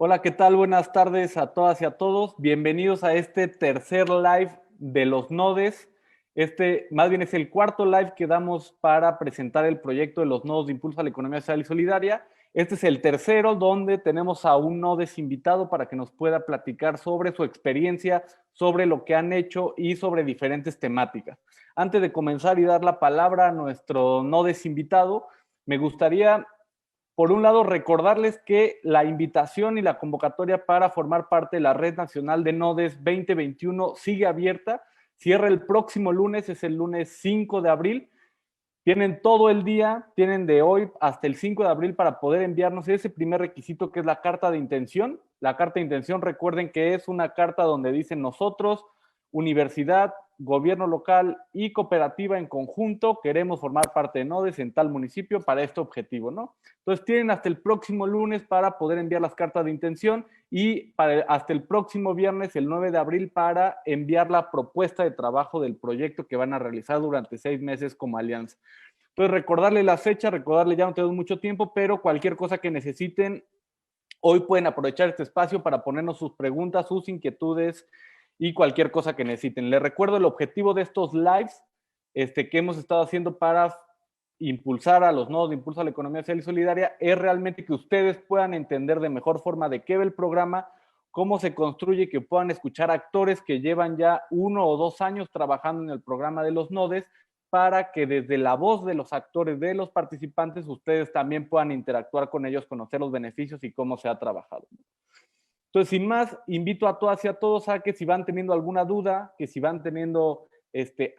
Hola, ¿qué tal? Buenas tardes a todas y a todos. Bienvenidos a este tercer live de los nodes. Más bien es el cuarto live que damos para presentar el proyecto de los nodos de impulso a la economía social y solidaria. Este es el tercero donde tenemos a un nodes invitado para que nos pueda platicar sobre su experiencia, sobre lo que han hecho y sobre diferentes temáticas. Antes de comenzar y dar la palabra a nuestro nodes invitado, me gustaría por un lado, recordarles que la invitación y la convocatoria para formar parte de la Red Nacional de Nodes 2021 sigue abierta. Cierra el próximo lunes, es el lunes 5 de abril. Tienen todo el día, tienen de hoy hasta el 5 de abril para poder enviarnos ese primer requisito que es la carta de intención. La carta de intención, recuerden que es una carta donde dicen nosotros, universidad, gobierno local y cooperativa en conjunto, queremos formar parte de Nodes en tal municipio para este objetivo, ¿no? Entonces tienen hasta el próximo lunes para poder enviar las cartas de intención y hasta el próximo viernes, el 9 de abril, para enviar la propuesta de trabajo del proyecto que van a realizar durante 6 meses como alianza. Entonces, recordarle la fecha, recordarle ya no tengo mucho tiempo, pero cualquier cosa que necesiten, hoy pueden aprovechar este espacio para ponernos sus preguntas, sus inquietudes y cualquier cosa que necesiten. Les recuerdo el objetivo de estos lives que hemos estado haciendo para impulsar a los nodos de impulso a la economía social y solidaria es realmente que ustedes puedan entender de mejor forma de qué va el programa, cómo se construye, que puedan escuchar actores que llevan ya 1 o 2 años trabajando en el programa de los nodes, para que desde la voz de los actores, de los participantes, ustedes también puedan interactuar con ellos, conocer los beneficios y cómo se ha trabajado. Entonces, sin más, invito a todas y a todos a que si van teniendo alguna duda, que si van teniendo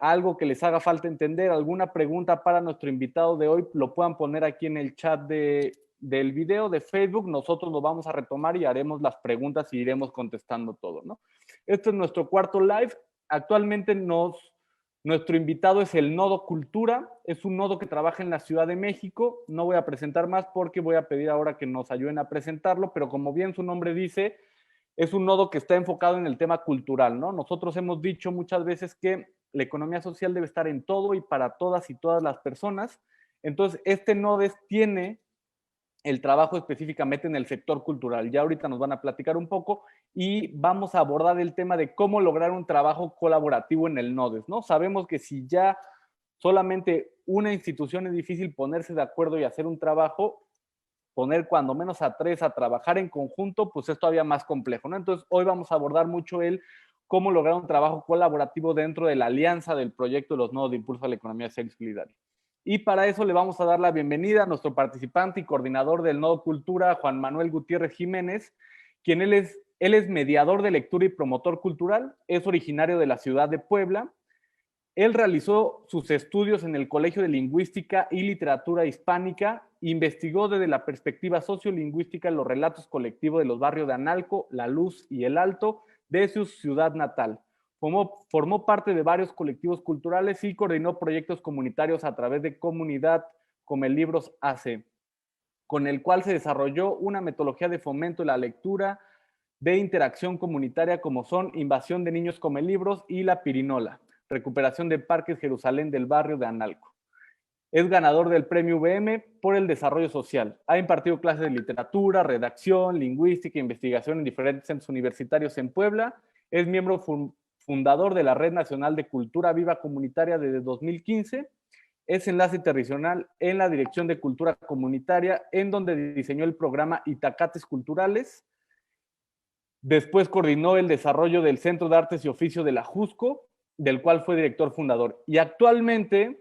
algo que les haga falta entender, alguna pregunta para nuestro invitado de hoy, lo puedan poner aquí en el chat del video de Facebook. Nosotros lo vamos a retomar y haremos las preguntas y iremos contestando todo, ¿no? Este es nuestro cuarto live. Actualmente nuestro invitado es el Nodo Cultura, es un nodo que trabaja en la Ciudad de México. No voy a presentar más porque voy a pedir ahora que nos ayuden a presentarlo, pero como bien su nombre dice, es un nodo que está enfocado en el tema cultural, ¿no? Nosotros hemos dicho muchas veces que la economía social debe estar en todo y para todas y todas las personas. Entonces, este nodo tiene el trabajo específicamente en el sector cultural. Ya ahorita nos van a platicar un poco y vamos a abordar el tema de cómo lograr un trabajo colaborativo en el NODES, ¿no? Sabemos que si ya solamente una institución es difícil ponerse de acuerdo y hacer un trabajo, poner cuando menos a 3 a trabajar en conjunto, pues es todavía más complejo, ¿no? Entonces, hoy vamos a abordar mucho el cómo lograr un trabajo colaborativo dentro de la alianza del proyecto de los nodos de impulso a la economía social y solidaria. Y para eso le vamos a dar la bienvenida a nuestro participante y coordinador del Nodo Cultura, Juan Manuel Gutiérrez Jiménez, quien él es mediador de lectura y promotor cultural, es originario de la ciudad de Puebla. Él realizó sus estudios en el Colegio de Lingüística y Literatura Hispánica, investigó desde la perspectiva sociolingüística los relatos colectivos de los barrios de Analco, La Luz y El Alto de su ciudad natal. Formó parte de varios colectivos culturales y coordinó proyectos comunitarios a través de Comunidad Comelibros AC, con el cual se desarrolló una metodología de fomento de la lectura, de interacción comunitaria, como son Invasión de Niños Comelibros y La Pirinola, recuperación de parques Jerusalén del barrio de Analco. Es ganador del premio VM por el desarrollo social. Ha impartido clases de literatura, redacción, lingüística e investigación en diferentes centros universitarios en Puebla. Es miembro fundador de la Red Nacional de Cultura Viva Comunitaria desde 2015. Es enlace territorial en la Dirección de Cultura Comunitaria, en donde diseñó el programa Itacates Culturales. Después coordinó el desarrollo del Centro de Artes y Oficio de la Jusco, del cual fue director fundador. Y actualmente,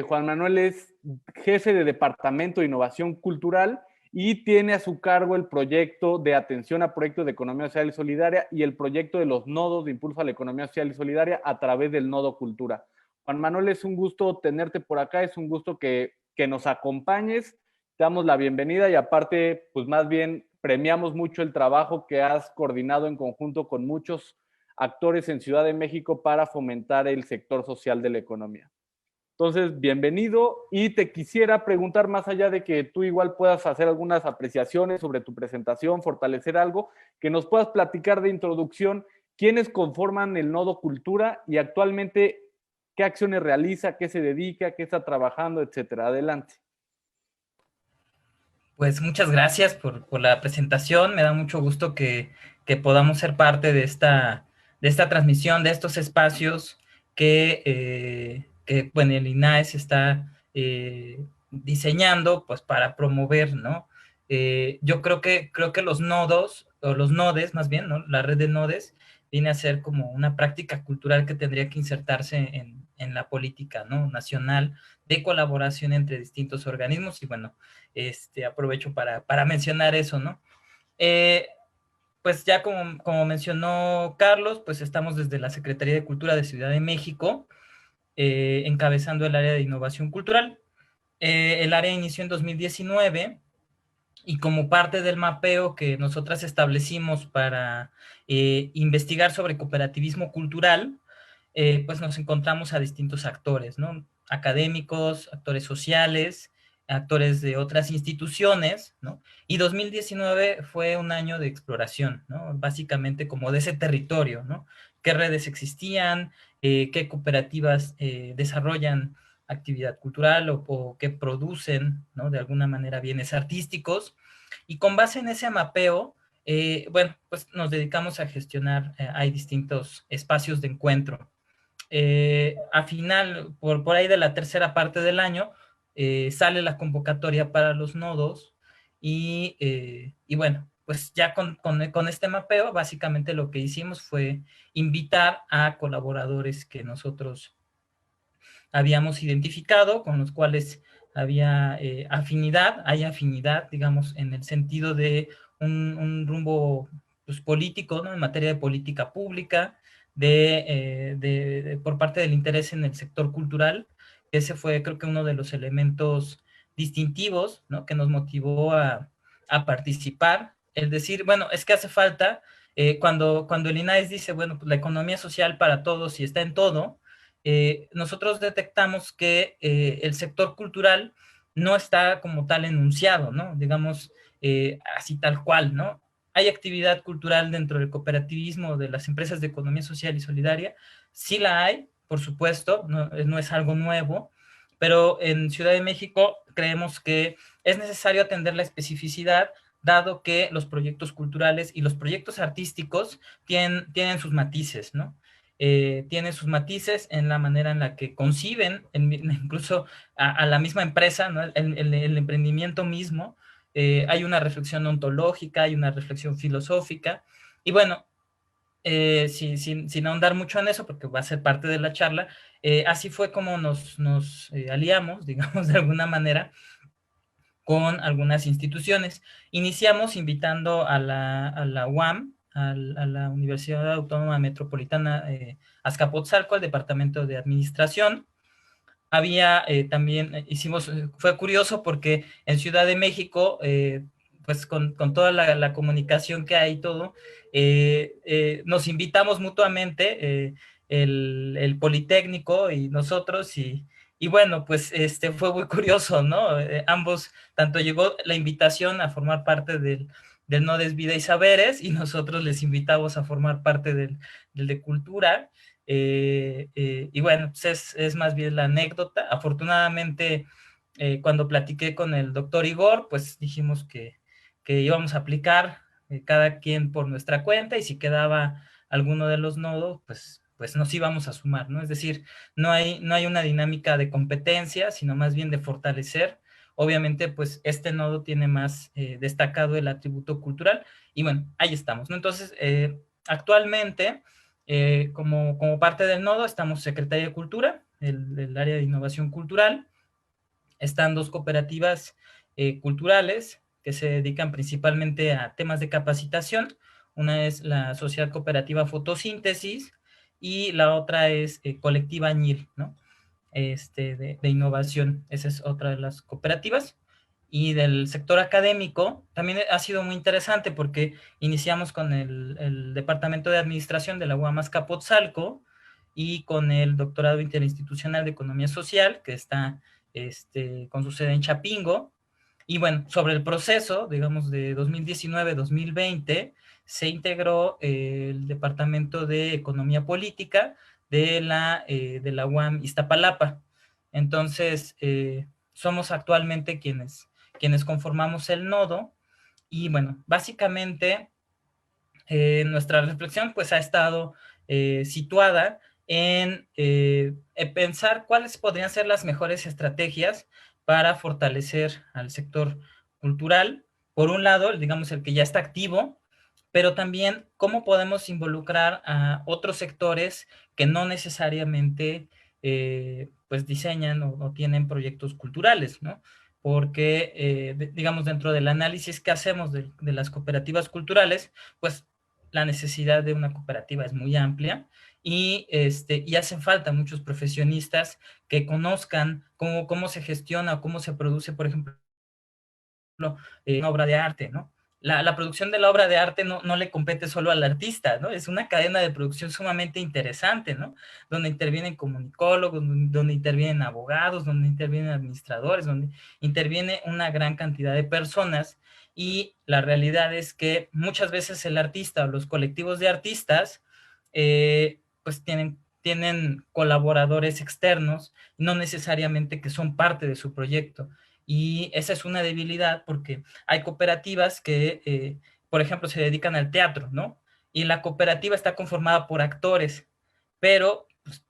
Juan Manuel es jefe de Departamento de Innovación Cultural y tiene a su cargo el proyecto de atención a proyectos de economía social y solidaria y el proyecto de los nodos de impulso a la economía social y solidaria a través del Nodo Cultura. Juan Manuel, es un gusto tenerte por acá, es un gusto que nos acompañes, te damos la bienvenida y aparte, pues más bien premiamos mucho el trabajo que has coordinado en conjunto con muchos actores en Ciudad de México para fomentar el sector social de la economía. Entonces, bienvenido y te quisiera preguntar, más allá de que tú igual puedas hacer algunas apreciaciones sobre tu presentación, fortalecer algo, que nos puedas platicar de introducción, quiénes conforman el Nodo Cultura y actualmente qué acciones realiza, qué se dedica, qué está trabajando, etcétera. Adelante. Pues muchas gracias por la presentación. Me da mucho gusto que podamos ser parte de esta transmisión, de estos espacios que bueno, el INAES está diseñando pues, para promover, ¿no? Yo creo que los nodos, o los nodes más bien, ¿no? La red de nodes viene a ser como una práctica cultural que tendría que insertarse en la política, ¿no? Nacional de colaboración entre distintos organismos y bueno, aprovecho para mencionar eso, ¿no? Eh, pues ya como mencionó Carlos, pues estamos desde la Secretaría de Cultura de Ciudad de México, encabezando el área de innovación cultural. El área inició en 2019 y como parte del mapeo que nosotras establecimos para investigar sobre cooperativismo cultural, pues nos encontramos a distintos actores, ¿no? Académicos, actores sociales, actores de otras instituciones, ¿no? Y 2019 fue un año de exploración, ¿no? Básicamente como de ese territorio, ¿no? ¿Qué redes existían? ¿Qué cooperativas desarrollan actividad cultural o que producen, ¿no? De alguna manera bienes artísticos? Y con base en ese mapeo, bueno, pues nos dedicamos a gestionar, hay distintos espacios de encuentro. A final, por ahí de la tercera parte del año, sale la convocatoria para los nodos y bueno, pues ya con este mapeo, básicamente lo que hicimos fue invitar a colaboradores que nosotros habíamos identificado, con los cuales había afinidad, hay afinidad, digamos, en el sentido de un rumbo pues, político, ¿no? En materia de política pública, por parte del interés en el sector cultural. Ese fue, creo que, uno de los elementos distintivos, ¿no? Que nos motivó a participar. El decir, bueno, es que hace falta, cuando el INAES dice, bueno, pues la economía social para todos y está en todo, nosotros detectamos que el sector cultural no está como tal enunciado, ¿no? Digamos, así tal cual, ¿no? Hay actividad cultural dentro del cooperativismo de las empresas de economía social y solidaria, sí la hay, por supuesto, no es algo nuevo, pero en Ciudad de México creemos que es necesario atender la especificidad, dado que los proyectos culturales y los proyectos artísticos tienen sus matices, ¿no? Tiene sus matices en la manera en la que conciben, incluso a la misma empresa, ¿no? El emprendimiento mismo. Hay una reflexión ontológica, hay una reflexión filosófica, y bueno, sin ahondar mucho en eso, porque va a ser parte de la charla, así fue como nos aliamos, digamos, de alguna manera, con algunas instituciones. Iniciamos invitando a la UAM, a la Universidad Autónoma Metropolitana Azcapotzalco, al Departamento de Administración. Había también, fue curioso porque en Ciudad de México, pues con toda la comunicación que hay y todo, nos invitamos mutuamente, el Politécnico y nosotros, y bueno, pues fue muy curioso, ¿no? Ambos, tanto llegó la invitación a formar parte del Nodes Vida y Saberes, y nosotros les invitamos a formar parte del de Cultura. Y bueno, pues es más bien la anécdota. Afortunadamente, cuando platiqué con el doctor Igor, pues dijimos que íbamos a aplicar cada quien por nuestra cuenta y si quedaba alguno de los nodos, pues nos íbamos a sumar, ¿no? Es decir, no hay una dinámica de competencia, sino más bien de fortalecer. Obviamente, pues este nodo tiene más destacado el atributo cultural y bueno, ahí estamos, ¿no? Entonces, actualmente, como parte del nodo, estamos Secretaría de Cultura, el área de innovación cultural. Están dos cooperativas culturales que se dedican principalmente a temas de capacitación. Una es la Sociedad Cooperativa Fotosíntesis y la otra es Colectiva Añil, ¿no? De innovación. Esa es otra de las cooperativas. Y del sector académico, también ha sido muy interesante porque iniciamos con el Departamento de Administración de la UAM Azcapotzalco y con el Doctorado Interinstitucional de Economía Social, que está con su sede en Chapingo. Y bueno, sobre el proceso, digamos, de 2019-2020, se integró el Departamento de Economía Política de la UAM Iztapalapa. Entonces, somos actualmente quienes conformamos el nodo. Y bueno, básicamente nuestra reflexión pues ha estado situada en pensar cuáles podrían ser las mejores estrategias para fortalecer al sector cultural. Por un lado, digamos, el que ya está activo, pero también cómo podemos involucrar a otros sectores que no necesariamente pues diseñan o tienen proyectos culturales, ¿no? Porque, digamos, dentro del análisis que hacemos de las cooperativas culturales, pues la necesidad de una cooperativa es muy amplia y hacen falta muchos profesionistas que conozcan cómo se gestiona o cómo se produce, por ejemplo, una obra de arte, ¿no? La producción de la obra de arte no le compete solo al artista, ¿no? Es una cadena de producción sumamente interesante, ¿no? Donde intervienen comunicólogos, donde intervienen abogados, donde intervienen administradores, donde interviene una gran cantidad de personas, y la realidad es que muchas veces el artista o los colectivos de artistas pues tienen colaboradores externos, no necesariamente que son parte de su proyecto. Y esa es una debilidad porque hay cooperativas que, por ejemplo, se dedican al teatro, ¿no? Y la cooperativa está conformada por actores, pero pues,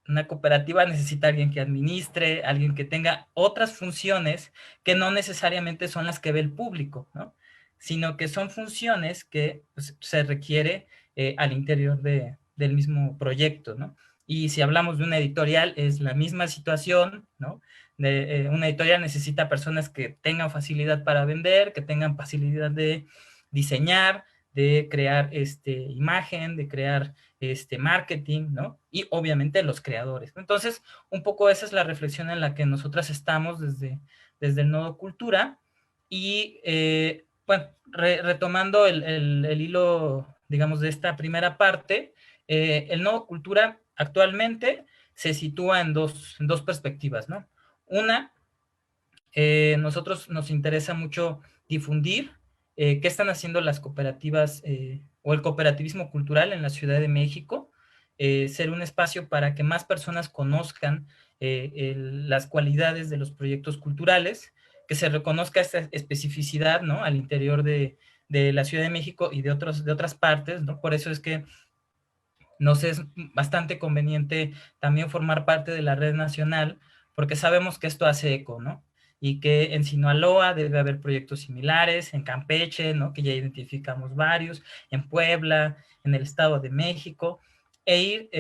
una cooperativa necesita alguien que administre, alguien que tenga otras funciones que no necesariamente son las que ve el público, ¿no? Sino que son funciones que pues, se requiere al interior del mismo proyecto, ¿no? Y si hablamos de una editorial, es la misma situación, ¿no? Una editorial necesita personas que tengan facilidad para vender, que tengan facilidad de diseñar, de crear imagen, de crear marketing, ¿no? Y obviamente los creadores. Entonces, un poco esa es la reflexión en la que nosotras estamos desde el Nodo Cultura. Y bueno, retomando el hilo, digamos, de esta primera parte, el Nodo Cultura actualmente se sitúa en dos perspectivas, ¿no? Una, nosotros nos interesa mucho difundir qué están haciendo las cooperativas o el cooperativismo cultural en la Ciudad de México, ser un espacio para que más personas conozcan las cualidades de los proyectos culturales, que se reconozca esta especificidad, ¿no? Al interior de la Ciudad de México y de otras partes, ¿no? Por eso es que nos es bastante conveniente también formar parte de la red nacional, porque sabemos que esto hace eco, ¿no? Y que en Sinaloa debe haber proyectos similares, en Campeche, ¿no? Que ya identificamos varios, en Puebla, en el Estado de México, e ir,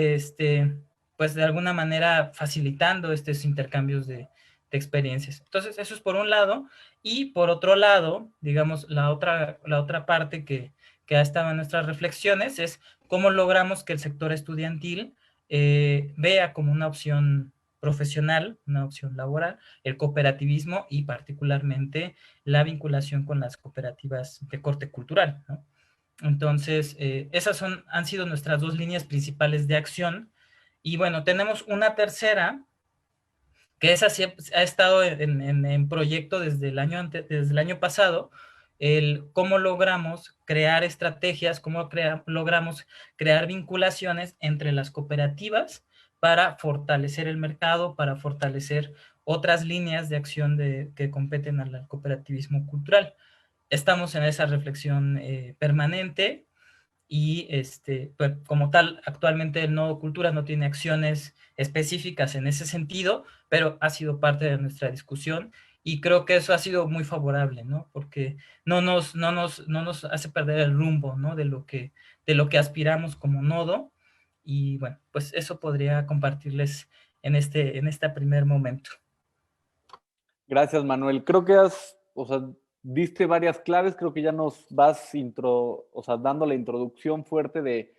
pues de alguna manera facilitando estos intercambios de experiencias. Entonces, eso es por un lado, y por otro lado, digamos, la otra parte que ha estado en nuestras reflexiones es cómo logramos que el sector estudiantil vea como una opción profesional, una opción laboral, el cooperativismo y particularmente la vinculación con las cooperativas de corte cultural, ¿no? Entonces, esas han sido nuestras dos líneas principales de acción. Y bueno, tenemos una tercera, que esa sí ha estado en proyecto desde el año pasado, el cómo logramos crear estrategias, logramos crear vinculaciones entre las cooperativas para fortalecer el mercado, para fortalecer otras líneas de acción que competen al cooperativismo cultural. Estamos en esa reflexión permanente y pues, como tal, actualmente el Nodo Cultura no tiene acciones específicas en ese sentido, pero ha sido parte de nuestra discusión y creo que eso ha sido muy favorable, ¿no? Porque no nos hace perder el rumbo, ¿no? De lo que aspiramos como nodo. Y bueno, pues eso podría compartirles en este primer momento. Gracias, Manuel. Creo que o sea, diste varias claves, creo que ya nos vas o sea, dando la introducción fuerte de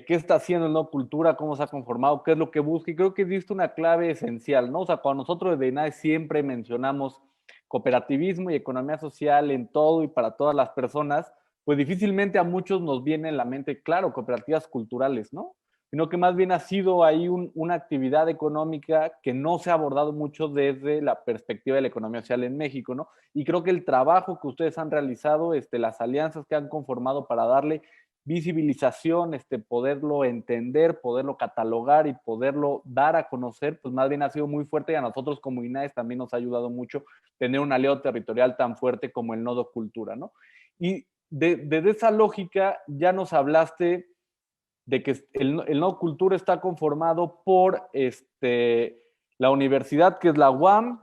qué está haciendo el No Cultura, cómo se ha conformado, qué es lo que busca, y creo que diste una clave esencial, ¿no? O sea, cuando nosotros de INAE siempre mencionamos cooperativismo y economía social en todo y para todas las personas, pues difícilmente a muchos nos viene en la mente, claro, cooperativas culturales, ¿no? Sino que más bien ha sido ahí una actividad económica que no se ha abordado mucho desde la perspectiva de la economía social en México, ¿no? Y creo que el trabajo que ustedes han realizado, las alianzas que han conformado para darle visibilización, poderlo entender, poderlo catalogar y poderlo dar a conocer, pues más bien ha sido muy fuerte y a nosotros como INAES también nos ha ayudado mucho tener un aliado territorial tan fuerte como el Nodo Cultura, ¿no? Y desde esa lógica ya nos hablaste de que el Nodo Cultura está conformado por la universidad, que es la UAM,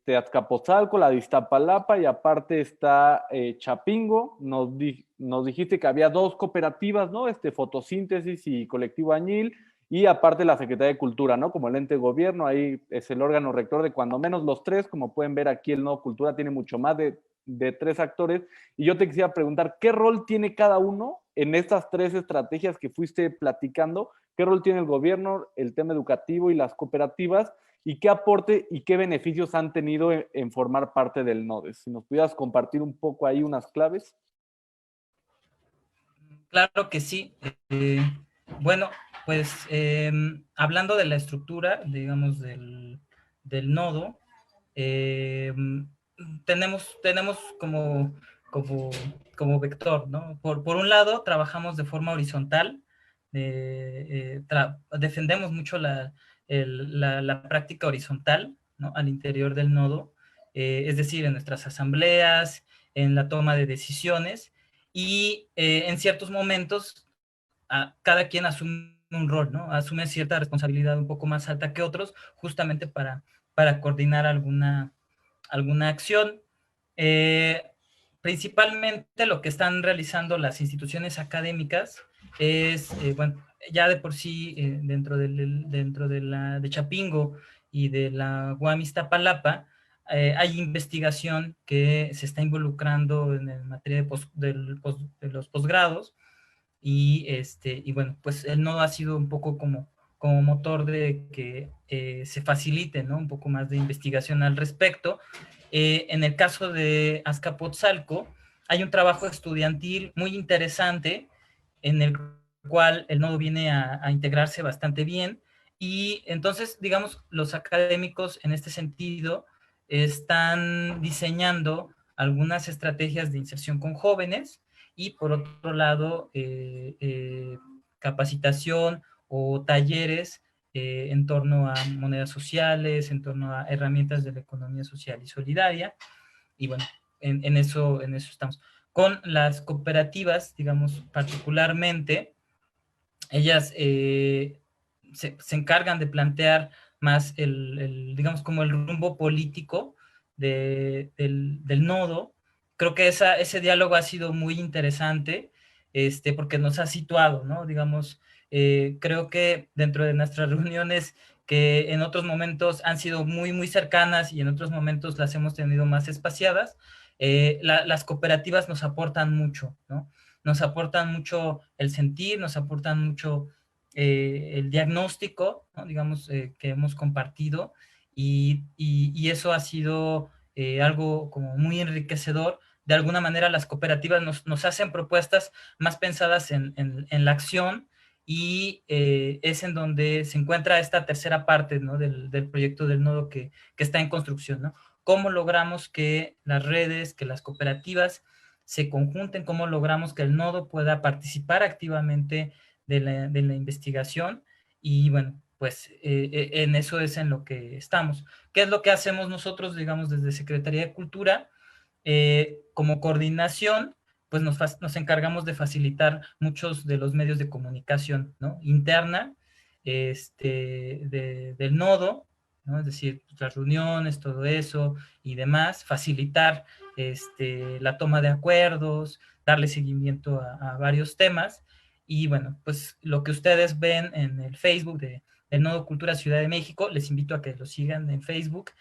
Azcapotzalco, la de Iztapalapa, y aparte está Chapingo. Nos dijiste que había dos cooperativas, ¿no? Fotosíntesis y Colectivo Añil, y aparte la Secretaría de Cultura, ¿no? Como el ente de gobierno, ahí es el órgano rector de cuando menos los tres. Como pueden ver aquí, el Nodo Cultura tiene mucho más de tres actores. Y yo te quisiera preguntar, ¿qué rol tiene cada uno en estas tres estrategias que fuiste platicando? ¿Qué rol tiene el gobierno, el tema educativo y las cooperativas? ¿Y qué aporte y qué beneficios han tenido en formar parte del NODES? Si nos pudieras compartir un poco ahí unas claves. Claro que sí. Bueno, pues hablando de la estructura, digamos, del nodo, tenemos como vector, ¿no? Por un lado, trabajamos de forma horizontal, defendemos mucho la práctica horizontal, ¿no? Al interior del nodo, es decir, en nuestras asambleas, en la toma de decisiones, y en ciertos momentos cada quien asume un rol, ¿no? Asume cierta responsabilidad un poco más alta que otros, justamente para coordinar alguna acción. Eh, Principalmente lo que están realizando las instituciones académicas es, bueno, ya de por sí, dentro de Chapingo y de la UAM Iztapalapa, hay investigación que se está involucrando en materia de los posgrados, y bueno, pues el nodo ha sido un poco como motor de que se facilite, ¿no? Un poco más de investigación al respecto. En el caso de Azcapotzalco, hay un trabajo estudiantil muy interesante en el cual el nodo viene a integrarse bastante bien, y entonces, digamos, los académicos en este sentido están diseñando algunas estrategias de inserción con jóvenes, y por otro lado, capacitación o talleres en torno a monedas sociales, en torno a herramientas de la economía social y solidaria. Y bueno, en eso estamos. Con las cooperativas, digamos, particularmente, ellas se encargan de plantear más digamos, como el rumbo político del nodo. Creo que ese diálogo ha sido muy interesante, porque nos ha situado, ¿no? Digamos, creo que dentro de nuestras reuniones, que en otros momentos han sido muy, muy cercanas y en otros momentos las hemos tenido más espaciadas, las cooperativas nos aportan mucho, ¿no? Nos aportan mucho el sentir, nos aportan mucho el diagnóstico, ¿no? Digamos, que hemos compartido, y eso ha sido algo como muy enriquecedor. De alguna manera las cooperativas nos hacen propuestas más pensadas en la acción, y es en donde se encuentra esta tercera parte, ¿no? del proyecto del nodo que está en construcción, ¿no? ¿Cómo logramos que las redes, que las cooperativas se conjunten? ¿Cómo logramos que el nodo pueda participar activamente de la investigación? Y bueno, pues en eso es en lo que estamos. ¿Qué es lo que hacemos nosotros, digamos, desde Secretaría de Cultura? Como coordinación, pues nos encargamos de facilitar muchos de los medios de comunicación, ¿no? Interna, del nodo, ¿no? Es decir, las reuniones, todo eso y demás, facilitar la toma de acuerdos, darle seguimiento a varios temas. Y bueno, pues lo que ustedes ven en el Facebook del Nodo Cultura Ciudad de México, les invito a que lo sigan en Facebook.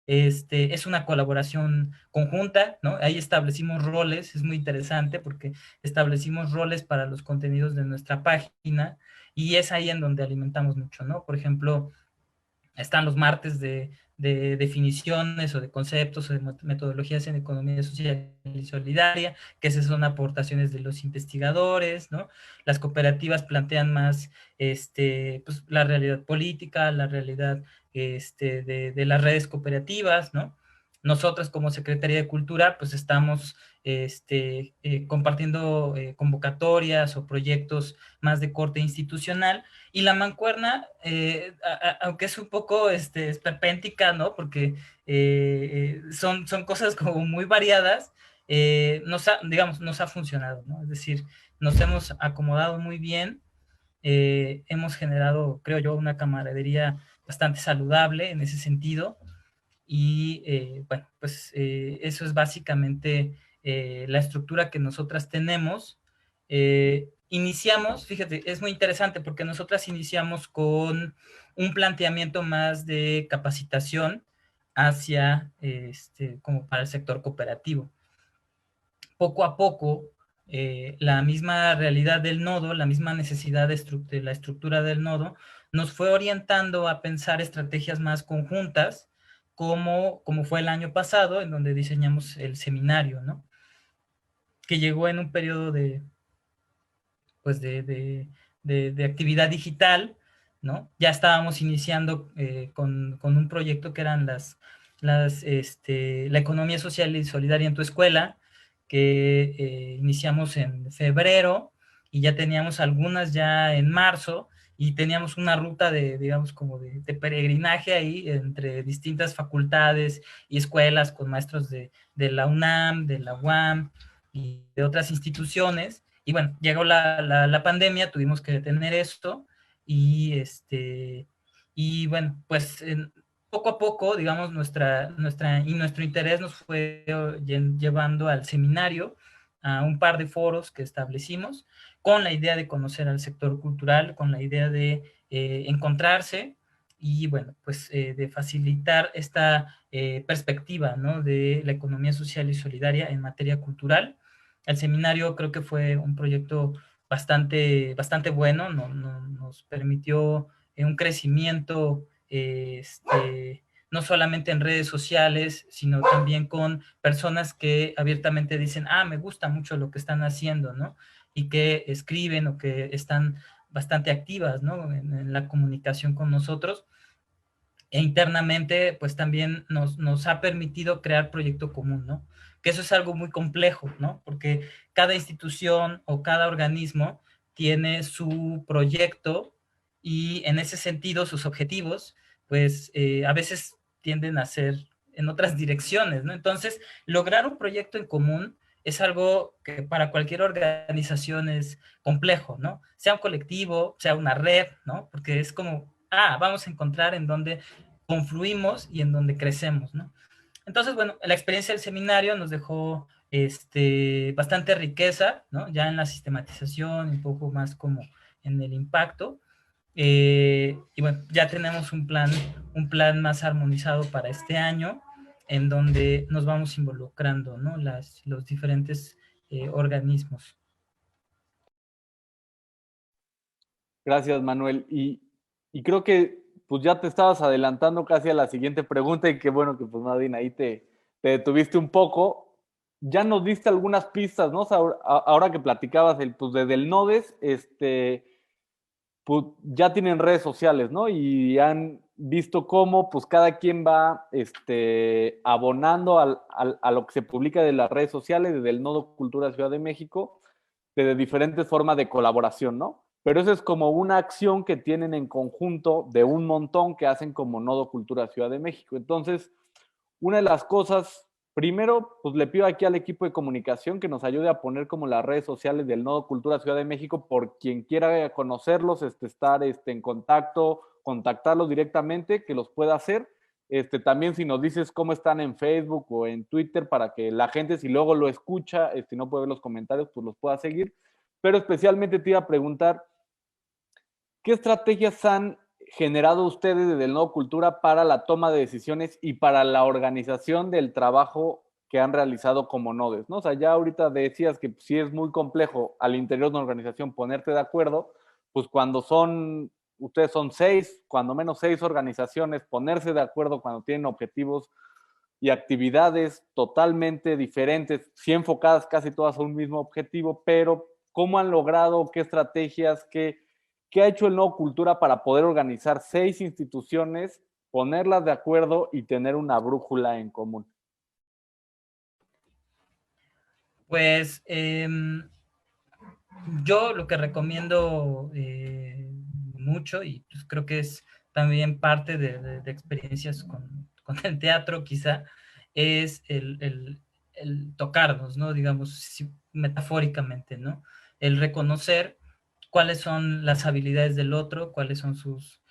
Es una colaboración conjunta, ¿no? Ahí establecimos roles, es muy interesante porque establecimos roles para los contenidos de nuestra página, y es ahí en donde alimentamos mucho, ¿no? Por ejemplo, están los martes de definiciones o de conceptos o de metodologías en economía social y solidaria, que esas son aportaciones de los investigadores, ¿no? Las cooperativas plantean más pues, la realidad política, la realidad de las redes cooperativas, ¿no? Nosotros como Secretaría de Cultura, pues estamos compartiendo convocatorias o proyectos más de corte institucional, y la mancuerna, aunque es un poco esperpéntica, ¿no? Porque son cosas como muy variadas, digamos, nos ha funcionado, ¿no? Es decir, nos hemos acomodado muy bien, hemos generado, creo yo, una camaradería bastante saludable en ese sentido, y bueno, pues eso es básicamente la estructura que nosotras tenemos. Iniciamos, fíjate, es muy interesante porque nosotras iniciamos con un planteamiento más de capacitación hacia, como para el sector cooperativo. Poco a poco, la misma realidad del nodo, la misma necesidad de la estructura del nodo, nos fue orientando a pensar estrategias más conjuntas, como fue el año pasado, en donde diseñamos el seminario, ¿no? Que llegó en un periodo pues de actividad digital, ¿no? Ya estábamos iniciando con un proyecto que eran la economía social y solidaria en tu escuela, que iniciamos en febrero, y ya teníamos algunas ya en marzo, y teníamos una ruta digamos, como de peregrinaje ahí entre distintas facultades y escuelas con maestros de la UNAM, de la UAM y de otras instituciones. Y bueno, llegó la pandemia, tuvimos que detener esto, y y bueno, pues poco a poco, digamos, nuestro interés nos fue llevando al seminario, a un par de foros que establecimos, con la idea de conocer al sector cultural, con la idea de encontrarse, y bueno, pues de facilitar esta perspectiva, ¿no? De la economía social y solidaria en materia cultural. El seminario creo que fue un proyecto bastante bueno, nos permitió un crecimiento, no solamente en redes sociales, sino también con personas que abiertamente dicen, me gusta mucho lo que están haciendo, ¿no? Y que escriben o que están bastante activas, ¿no? En la comunicación con nosotros. E internamente, pues también nos ha permitido crear proyecto común, ¿no? Que eso es algo muy complejo, ¿no? Porque cada institución o cada organismo tiene su proyecto, y en ese sentido sus objetivos, pues a veces tienden a ser en otras direcciones, ¿no? Entonces, lograr un proyecto en común es algo que para cualquier organización es complejo, ¿no? Sea un colectivo, sea una red, ¿no? Porque es como, vamos a encontrar en dónde confluimos y en donde crecemos, ¿no? Entonces, bueno, la experiencia del seminario nos dejó bastante riqueza, ¿no? Ya en la sistematización, un poco más como en el impacto. Y bueno, ya tenemos un plan más armonizado para este año, en donde nos vamos involucrando, ¿no? Los diferentes organismos. Gracias, Manuel. Y creo que pues ya te estabas adelantando casi a la siguiente pregunta y qué bueno que pues Nadine ahí te detuviste un poco. Ya nos diste algunas pistas, ¿no? O sea, ahora que platicabas pues desde el Nodes, pues ya tienen redes sociales, ¿no? Y han visto cómo pues cada quien va abonando a lo que se publica de las redes sociales, desde el Nodo Cultura Ciudad de México, de diferentes formas de colaboración, ¿no? Pero eso es como una acción que tienen en conjunto de un montón que hacen como Nodo Cultura Ciudad de México. Entonces, una de las cosas, primero, pues le pido aquí al equipo de comunicación que nos ayude a poner como las redes sociales del Nodo Cultura Ciudad de México por quien quiera conocerlos, estar en contacto, contactarlos directamente, que los pueda hacer. También si nos dices cómo están en Facebook o en Twitter para que la gente, si luego lo escucha, no puede ver los comentarios, pues los pueda seguir. Pero especialmente te iba a preguntar, ¿qué estrategias han generado ustedes desde el Nodo Cultura para la toma de decisiones y para la organización del trabajo que han realizado como nodes, ¿no? O sea, ya ahorita decías que sí es muy complejo al interior de una organización ponerte de acuerdo, pues cuando ustedes son 6, cuando menos 6 organizaciones, ponerse de acuerdo cuando tienen objetivos y actividades totalmente diferentes, sí enfocadas casi todas a un mismo objetivo, pero ¿cómo han logrado, qué estrategias, qué ha hecho el Nodo Cultura para poder organizar 6 instituciones, ponerlas de acuerdo y tener una brújula en común? Pues yo lo que recomiendo mucho, y pues creo que es también parte de experiencias con el teatro quizá, es el tocarnos, ¿no? Digamos, metafóricamente, ¿no? El reconocer cuáles son las habilidades del otro, cuáles son sus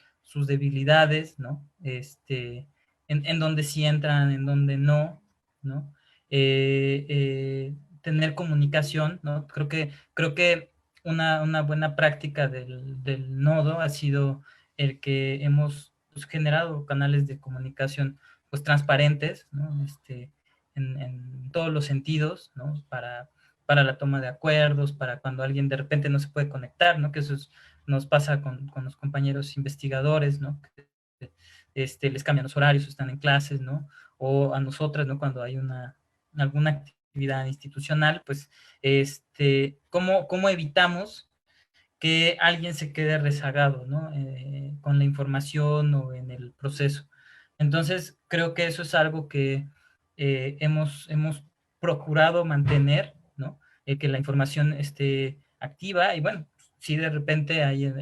debilidades, ¿no? En dónde sí entran, en dónde no, ¿no? Tener comunicación, ¿no? Creo que una buena práctica del nodo ha sido el que hemos pues, generado canales de comunicación pues transparentes, ¿no? En todos los sentidos, ¿no? Para la toma de acuerdos, para cuando alguien de repente no se puede conectar, ¿no? Que nos pasa con los compañeros investigadores, ¿no? Les cambian los horarios, están en clases, ¿no? O a nosotras, ¿no? Cuando hay alguna actividad institucional, pues, ¿cómo evitamos que alguien se quede rezagado, ¿no? Con la información o en el proceso. Entonces, creo que eso es algo que hemos procurado mantener, ¿no? Que la información esté activa y bueno, si de repente hay,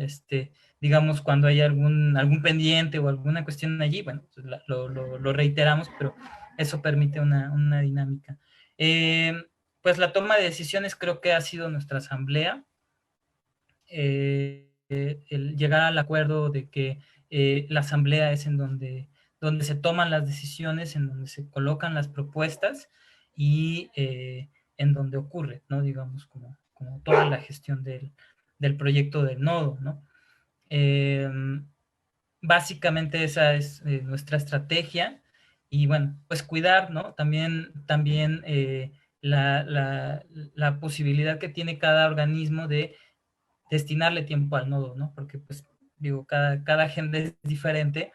digamos, cuando hay algún pendiente o alguna cuestión allí, bueno, pues lo reiteramos, pero eso permite una dinámica. Pues la toma de decisiones creo que ha sido nuestra asamblea, el llegar al acuerdo de que la asamblea es en donde se toman las decisiones, en donde se colocan las propuestas y en donde ocurre, ¿no? Digamos, como toda la gestión del proyecto del nodo, ¿no? Eh, Básicamente esa es nuestra estrategia y bueno, pues cuidar, ¿no? También la posibilidad que tiene cada organismo de destinarle tiempo al nodo, ¿no? Porque, pues, digo, cada agenda es diferente,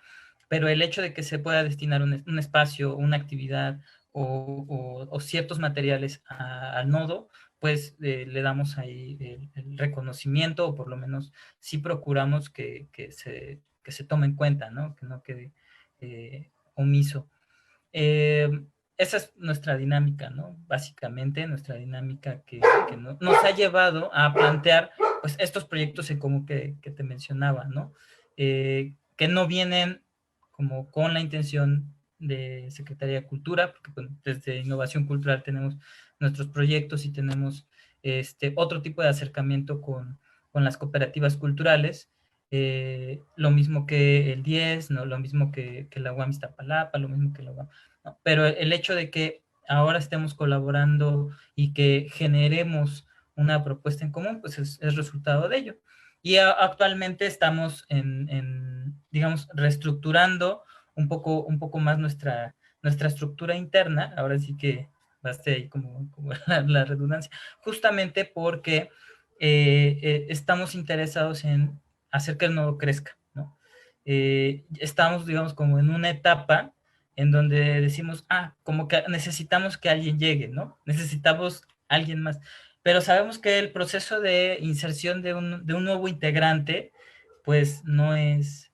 pero el hecho de que se pueda destinar un espacio, una actividad o ciertos materiales al nodo, pues le damos ahí el reconocimiento, o por lo menos sí procuramos que se tome en cuenta, ¿no? Que no quede omiso. Eh, Esa es nuestra dinámica, ¿no? Básicamente, nuestra dinámica que nos ha llevado a plantear pues, estos proyectos como que te mencionaba, ¿no? Que no vienen como con la intención de Secretaría de Cultura, porque pues, desde Innovación Cultural tenemos nuestros proyectos y tenemos otro tipo de acercamiento con las cooperativas culturales, lo mismo que el 10, ¿no? Lo mismo que la UAM Iztapalapa, lo mismo que la UAM, ¿no? Pero el hecho de que ahora estemos colaborando y que generemos una propuesta en común, pues es resultado de ello. Y actualmente estamos digamos, reestructurando un poco más nuestra estructura interna, ahora sí que va a ser ahí como la redundancia, justamente porque estamos interesados en hacer que el nodo crezca, ¿no? Estamos, digamos, como en una etapa en donde decimos, como que necesitamos que alguien llegue, ¿no? Necesitamos alguien más. Pero sabemos que el proceso de inserción de un nuevo integrante, pues no es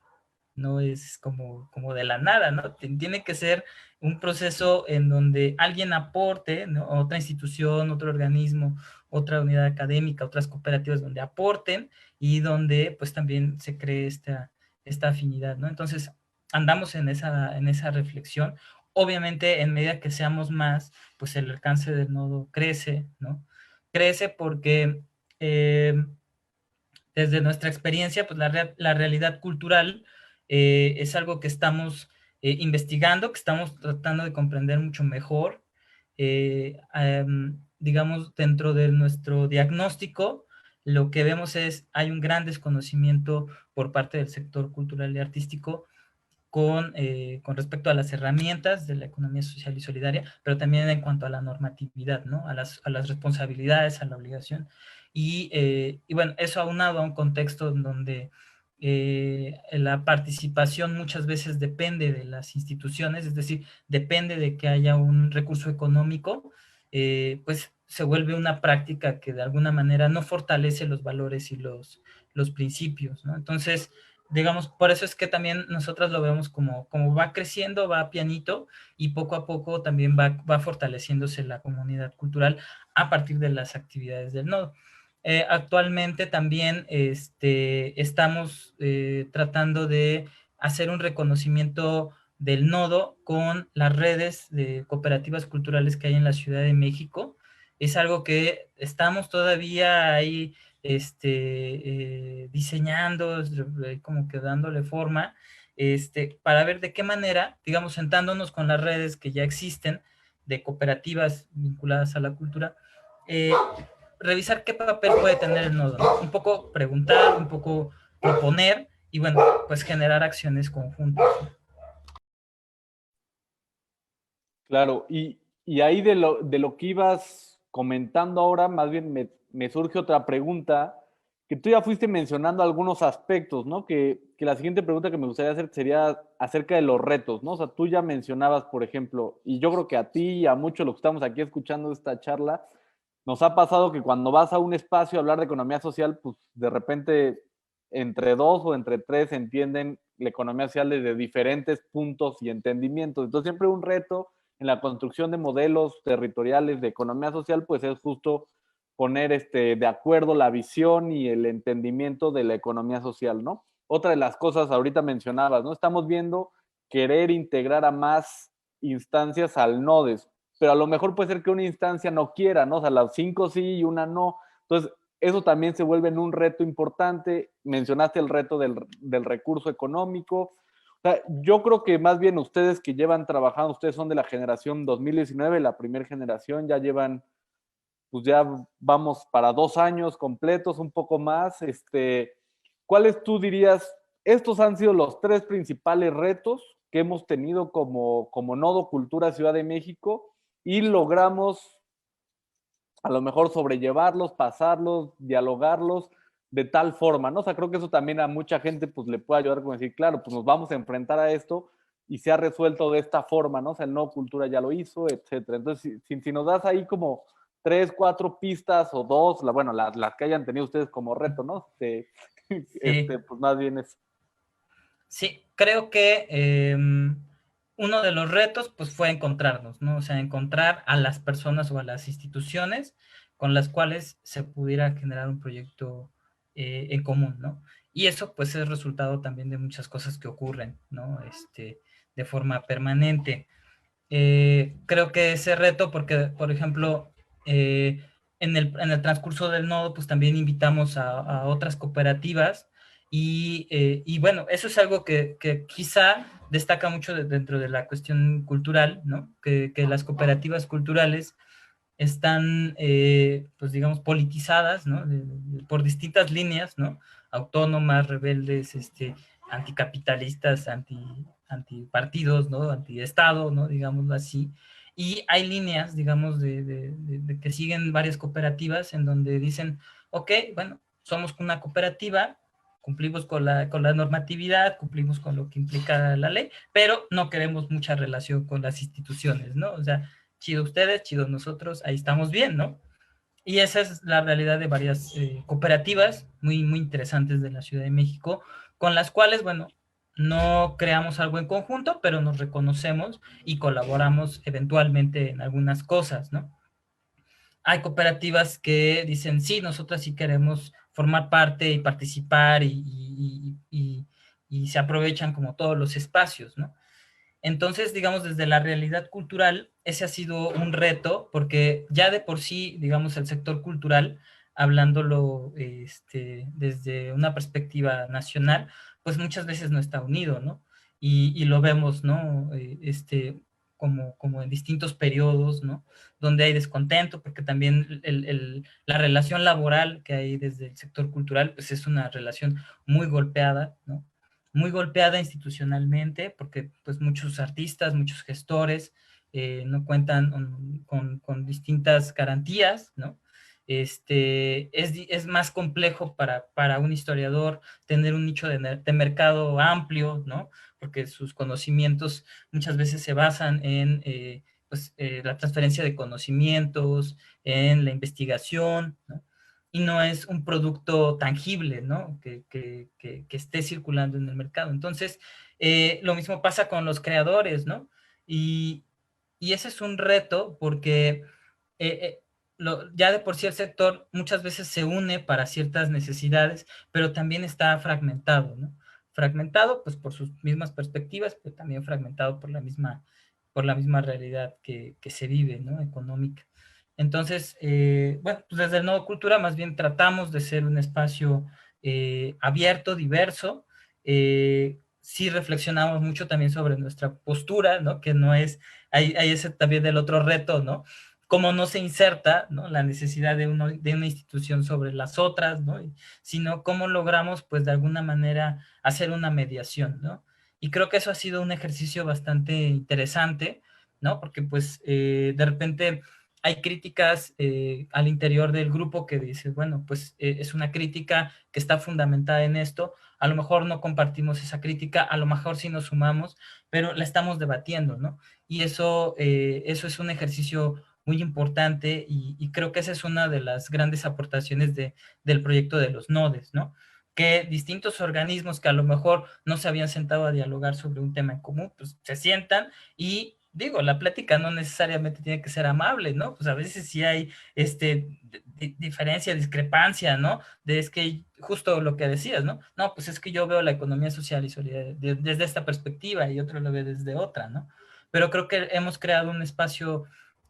como de la nada, ¿no? Tiene que ser un proceso en donde alguien aporte, ¿no? Otra institución, otro organismo, otra unidad académica, otras cooperativas donde aporten y donde pues también se cree esta afinidad, ¿no? Entonces, andamos en esa reflexión. Obviamente, en medida que seamos más, pues el alcance del nodo crece, ¿no? Crece porque desde nuestra experiencia, pues la realidad cultural es algo que estamos investigando, que estamos tratando de comprender mucho mejor. Digamos, dentro de nuestro diagnóstico, lo que vemos hay un gran desconocimiento por parte del sector cultural y artístico con respecto a las herramientas de la economía social y solidaria, pero también en cuanto a la normatividad, ¿no? A las responsabilidades, a la obligación. Y bueno, eso aunado a un contexto en donde la participación muchas veces depende de las instituciones, es decir, depende de que haya un recurso económico, pues se vuelve una práctica que de alguna manera no fortalece los valores y los principios, ¿no? Entonces, digamos, por eso es que también nosotros lo vemos como va creciendo, va pianito y poco a poco también va fortaleciéndose la comunidad cultural a partir de las actividades del nodo. Actualmente también estamos tratando de hacer un reconocimiento del nodo con las redes de cooperativas culturales que hay en la Ciudad de México. Es algo que estamos todavía ahí diseñando, como que dándole forma, para ver de qué manera, digamos, sentándonos con las redes que ya existen de cooperativas vinculadas a la cultura, eh, revisar qué papel puede tener el nodo, ¿no? Un poco preguntar, un poco proponer y bueno, pues generar acciones conjuntas. Claro, y ahí de lo que ibas comentando ahora, más bien me surge otra pregunta, que tú ya fuiste mencionando algunos aspectos, ¿no? Que la siguiente pregunta que me gustaría hacer sería acerca de los retos, ¿no? O sea, tú ya mencionabas, por ejemplo, y yo creo que a ti y a muchos los que estamos aquí escuchando esta charla, nos ha pasado que cuando vas a un espacio a hablar de economía social, pues de repente entre dos o entre tres entienden la economía social desde diferentes puntos y entendimientos. Entonces siempre un reto en la construcción de modelos territoriales de economía social, pues es justo poner de acuerdo la visión y el entendimiento de la economía social, ¿no? Otra de las cosas ahorita mencionabas, ¿no? Estamos viendo querer integrar a más instancias al NODES, pero a lo mejor puede ser que una instancia no quiera, ¿no? O sea, las cinco sí y una no. Entonces, eso también se vuelve en un reto importante. Mencionaste el reto del recurso económico. O sea, yo creo que más bien ustedes que llevan trabajando, ustedes son de la generación 2019, la primera generación, ya llevan, pues ya vamos para 2 años completos, un poco más. ¿Cuáles tú dirías? Estos han sido los tres principales retos que hemos tenido como Nodo Cultura Ciudad de México y logramos a lo mejor sobrellevarlos, pasarlos, dialogarlos de tal forma, ¿no? O sea, creo que eso también a mucha gente pues le puede ayudar con decir, claro, pues nos vamos a enfrentar a esto y se ha resuelto de esta forma, ¿no? O sea, el No Cultura ya lo hizo, etcétera. Entonces, si nos das ahí como 3, 4 pistas o dos, bueno, las que hayan tenido ustedes como reto, ¿no? Sí, Pues más bien es. sí, creo que uno de los retos pues fue encontrarnos, ¿no? O sea, encontrar a las personas o a las instituciones con las cuales se pudiera generar un proyecto en común, ¿no? Y eso pues es resultado también de muchas cosas que ocurren, ¿no? De forma permanente. Creo que ese reto, porque, por ejemplo, en el transcurso del nodo, pues también invitamos a otras cooperativas y bueno, eso es algo que quizá destaca mucho dentro de la cuestión cultural, ¿no? Que las cooperativas culturales están, pues digamos, politizadas, ¿no? Por distintas líneas, ¿no? Autónomas, rebeldes, anticapitalistas, antipartidos, ¿no? Antiestado, ¿no? Digámoslo así. Y hay líneas, digamos, de que siguen varias cooperativas en donde dicen, ok, bueno, somos una cooperativa, cumplimos con la normatividad, cumplimos con lo que implica la ley, pero no queremos mucha relación con las instituciones, ¿no? O sea, chido ustedes, chido nosotros, ahí estamos bien, ¿no? Y esa es la realidad de varias cooperativas muy, muy interesantes de la Ciudad de México, con las cuales, bueno, no creamos algo en conjunto, pero nos reconocemos y colaboramos eventualmente en algunas cosas, ¿no? Hay cooperativas que dicen, sí, nosotras sí queremos formar parte y participar y se aprovechan como todos los espacios, ¿no? Entonces, digamos, desde la realidad cultural, ese ha sido un reto, porque ya de por sí, digamos, el sector cultural, hablándolo desde una perspectiva nacional, pues muchas veces no está unido, ¿no? Y lo vemos, ¿no? Como en distintos periodos, ¿no? Donde hay descontento, porque también la relación laboral que hay desde el sector cultural, pues es una relación muy golpeada, ¿no? Muy golpeada institucionalmente, porque pues muchos artistas, muchos gestores no cuentan con distintas garantías, ¿no? Es más complejo para un historiador tener un nicho de mercado amplio, ¿no? Porque sus conocimientos muchas veces se basan en la transferencia de conocimientos, en la investigación, ¿no? y no es un producto tangible, ¿no? Que esté circulando en el mercado. Entonces, lo mismo pasa con los creadores, ¿no? Y, y ese es un reto porque eh, eh, ya de por sí el sector muchas veces se une para ciertas necesidades, pero también está fragmentado, ¿no? Fragmentado pues por sus mismas perspectivas, pero también fragmentado por la misma realidad que se vive, ¿no? Económica. Entonces, bueno, pues desde el Nodo Cultura más bien tratamos de ser un espacio abierto, diverso. Sí reflexionamos mucho también sobre nuestra postura, ¿no? Que no es, hay ese también del otro reto, ¿no? Cómo no se inserta, ¿no? La necesidad de una institución sobre las otras, ¿no? Sino cómo logramos, pues, de alguna manera hacer una mediación, ¿no? Y creo que eso ha sido un ejercicio bastante interesante, ¿no? Porque, pues, de repente hay críticas al interior del grupo que dices, bueno, pues es una crítica que está fundamentada en esto, a lo mejor no compartimos esa crítica, a lo mejor sí nos sumamos, pero la estamos debatiendo, ¿no? Y eso es un ejercicio muy importante y creo que esa es una de las grandes aportaciones del proyecto de los nodes, ¿no? Que distintos organismos que a lo mejor no se habían sentado a dialogar sobre un tema en común, pues se sientan y digo, la plática no necesariamente tiene que ser amable, ¿no? Pues a veces sí hay diferencia, discrepancia, ¿no? De es que justo lo que decías, ¿no? No, pues es que yo veo la economía social y solidaria desde esta perspectiva y otro lo ve desde otra, ¿no? Pero creo que hemos creado un espacio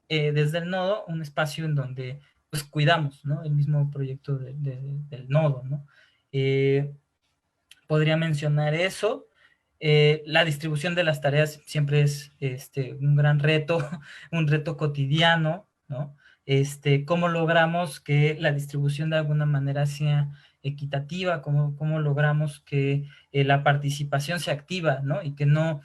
desde el nodo, un espacio en donde pues cuidamos, ¿no? El mismo proyecto del nodo, ¿no? Eh, Podría mencionar eso. La distribución de las tareas siempre es un gran reto, un reto cotidiano, ¿no? ¿Cómo logramos que la distribución de alguna manera sea equitativa? ¿Cómo logramos que la participación sea activa, ¿no? Y que no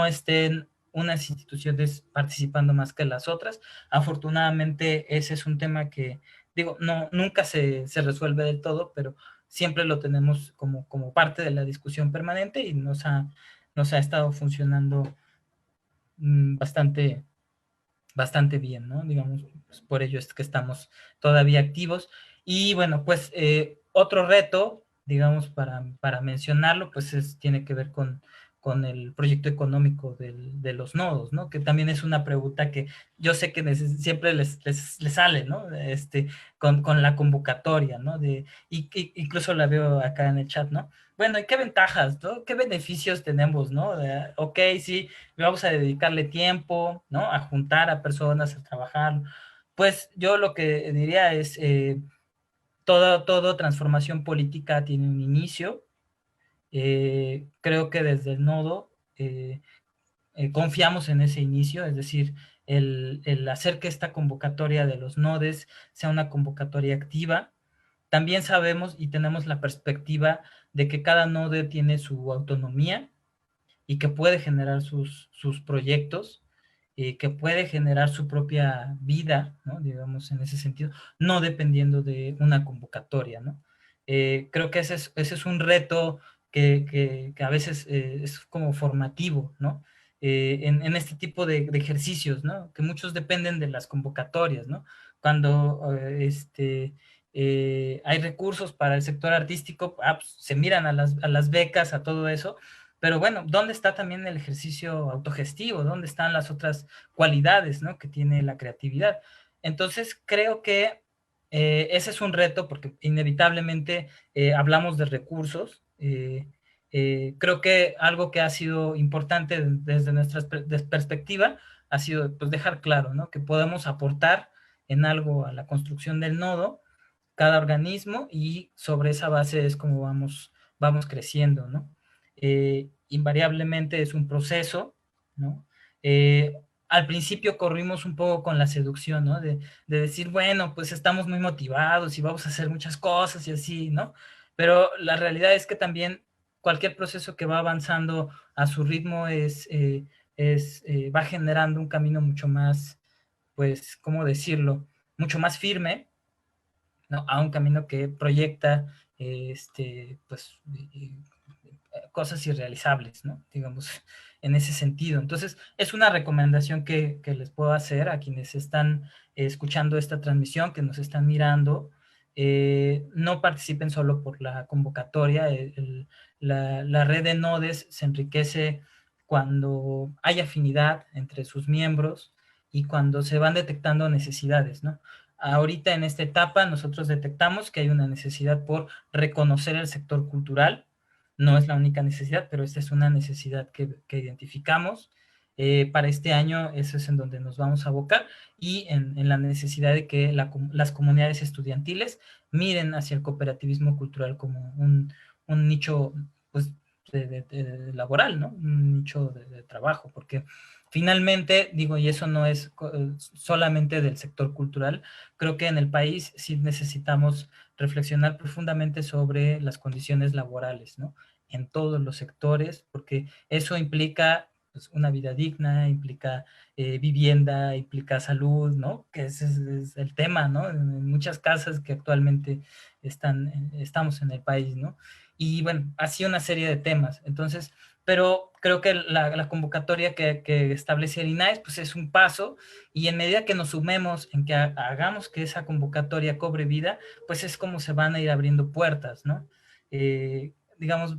estén unas instituciones participando más que las otras. Afortunadamente, ese es un tema que, digo, no, nunca se resuelve del todo, pero siempre lo tenemos como parte de la discusión permanente y nos ha estado funcionando bastante, bastante bien, ¿no? Digamos, pues por ello es que estamos todavía activos. Y bueno, pues otro reto, digamos, para mencionarlo, pues tiene que ver con el proyecto económico de los nodos, ¿no? Que también es una pregunta que yo sé que siempre les sale, ¿no? Con la convocatoria, ¿no? Incluso la veo acá en el chat, ¿no? Bueno, ¿y qué ventajas, ¿no? ¿Qué beneficios tenemos, ¿no? Ok, sí, vamos a dedicarle tiempo, ¿no? A juntar a personas, a trabajar. Pues yo lo que diría es, toda transformación política tiene un inicio. Creo que desde el nodo confiamos en ese inicio, es decir, el hacer que esta convocatoria de los nodes sea una convocatoria activa. También sabemos y tenemos la perspectiva de que cada node tiene su autonomía y que puede generar sus proyectos, que puede generar su propia vida, ¿no? Digamos, en ese sentido, no dependiendo de una convocatoria, ¿no? Creo que ese es un reto que a veces es como formativo, ¿no? En este tipo de ejercicios, ¿no? Que muchos dependen de las convocatorias, ¿no? Cuando hay recursos para el sector artístico, pues, se miran a las becas, a todo eso, pero bueno, ¿dónde está también el ejercicio autogestivo? ¿Dónde están las otras cualidades, ¿no? Que tiene la creatividad? Entonces, creo que ese es un reto porque inevitablemente hablamos de recursos. Creo que algo que ha sido importante desde nuestra perspectiva ha sido pues, dejar claro, ¿no? Que podemos aportar en algo a la construcción del nodo, cada organismo, y sobre esa base es como vamos creciendo, ¿no? Invariablemente es un proceso, ¿no? Al principio corrimos un poco con la seducción, ¿no? De decir, bueno, pues estamos muy motivados y vamos a hacer muchas cosas y así, ¿no? Pero la realidad es que también cualquier proceso que va avanzando a su ritmo va generando un camino mucho más, pues, ¿cómo decirlo? Mucho más firme, ¿no? A un camino que proyecta, pues, cosas irrealizables, ¿no? Digamos, en ese sentido. Entonces, es una recomendación que les puedo hacer a quienes están escuchando esta transmisión, que nos están mirando, no participen solo por la convocatoria. La red de nodes se enriquece cuando hay afinidad entre sus miembros y cuando se van detectando necesidades, ¿no? Ahorita en esta etapa nosotros detectamos que hay una necesidad por reconocer el sector cultural. No es la única necesidad, pero esta es una necesidad que identificamos. Para este año eso es en donde nos vamos a abocar, y en la necesidad de que las comunidades estudiantiles miren hacia el cooperativismo cultural como un nicho, pues, laboral, ¿no? Un nicho de trabajo, porque finalmente, digo, y eso no es solamente del sector cultural, creo que en el país sí necesitamos reflexionar profundamente sobre las condiciones laborales, ¿no? En todos los sectores, porque eso implica, pues, una vida digna, implica vivienda, implica salud, ¿no? Que ese es el tema, ¿no? En muchas casas que actualmente estamos en el país, ¿no? Y bueno, así una serie de temas. Entonces, pero creo que la convocatoria que establece el INAES, pues es un paso, y en medida que nos sumemos en que hagamos que esa convocatoria cobre vida, pues es como se van a ir abriendo puertas, ¿no? Digamos,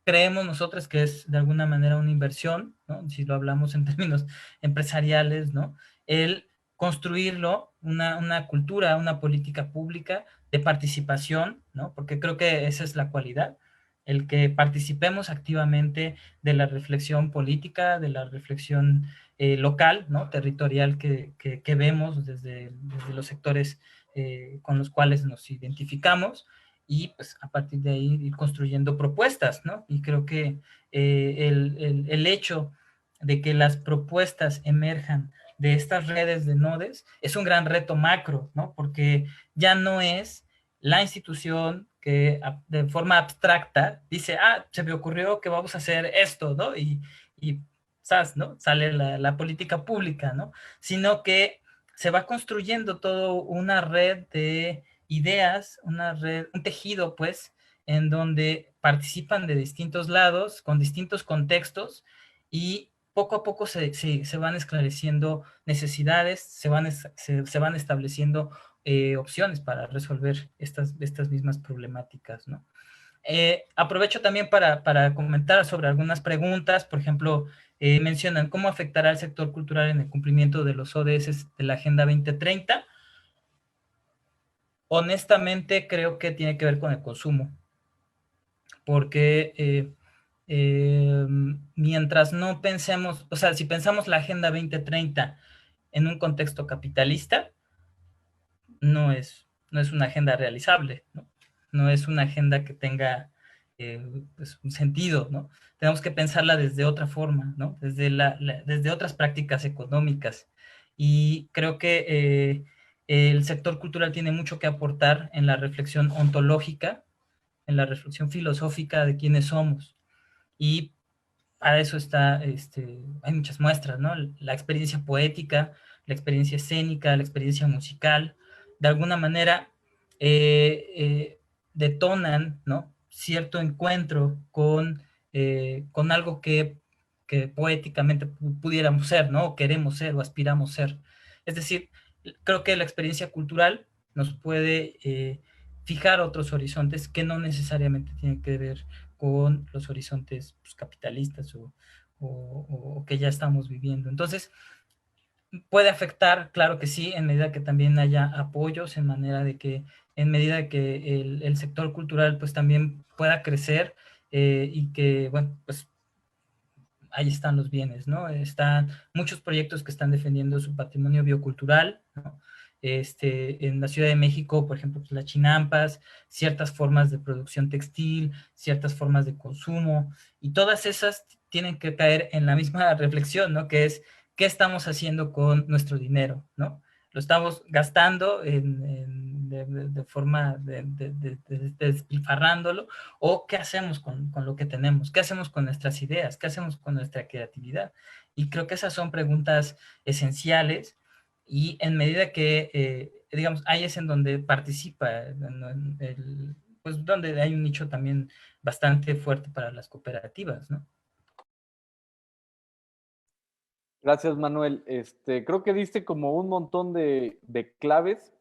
creemos nosotros que es de alguna manera una inversión, ¿no? Si lo hablamos en términos empresariales, ¿no? El construirlo, una cultura, una política pública de participación, ¿no? Porque creo que esa es la cualidad, el que participemos activamente de la reflexión política, de la reflexión local, ¿no? Territorial que vemos desde los sectores con los cuales nos identificamos, y pues a partir de ahí ir construyendo propuestas, ¿no? Y creo que el hecho de que las propuestas emerjan de estas redes de nodes es un gran reto macro, ¿no? Porque ya no es la institución que de forma abstracta dice, ah, se me ocurrió que vamos a hacer esto, ¿no? Y ¿sabes? ¿No? Sale la política pública, ¿no? Sino que se va construyendo toda una red de ideas, una red, un tejido, pues, en donde participan de distintos lados, con distintos contextos, y poco a poco se van esclareciendo necesidades, se van estableciendo opciones para resolver estas mismas problemáticas, ¿no? Aprovecho también para comentar sobre algunas preguntas. Por ejemplo, mencionan cómo afectará el sector cultural en el cumplimiento de los ODS de la Agenda 2030. Honestamente, creo que tiene que ver con el consumo, porque mientras no pensemos, o sea, si pensamos la Agenda 2030 en un contexto capitalista, no es una agenda realizable, ¿no? No es una agenda que tenga pues un sentido, ¿no? Tenemos que pensarla desde otra forma, ¿no? Desde otras prácticas económicas. Y creo que el sector cultural tiene mucho que aportar en la reflexión ontológica, en la reflexión filosófica de quiénes somos. Y para eso hay muchas muestras, ¿no? La experiencia poética, la experiencia escénica, la experiencia musical, de alguna manera detonan, ¿no? Cierto encuentro con algo que poéticamente pudiéramos ser, ¿no? O queremos ser o aspiramos ser. Es decir, creo que la experiencia cultural nos puede fijar otros horizontes que no necesariamente tienen que ver con los horizontes, pues, capitalistas o que ya estamos viviendo. Entonces, puede afectar, claro que sí, en medida que también haya apoyos, en medida de que el sector cultural pues también pueda crecer, y que, bueno, pues ahí están los bienes, ¿no? Están muchos proyectos que están defendiendo su patrimonio biocultural, ¿no? En la Ciudad de México, por ejemplo, pues, las chinampas, ciertas formas de producción textil, ciertas formas de consumo, y todas esas tienen que caer en la misma reflexión, ¿no? Que es, ¿qué estamos haciendo con nuestro dinero, ¿no? Lo estamos gastando de forma despilfarrándolo, o qué hacemos con lo que tenemos, qué hacemos con nuestras ideas, qué hacemos con nuestra creatividad. Y creo que esas son preguntas esenciales, y en medida que, digamos, ahí es en donde participa, pues donde hay un nicho también bastante fuerte para las cooperativas, ¿no? Gracias, Manuel. Creo que diste como un montón de claves.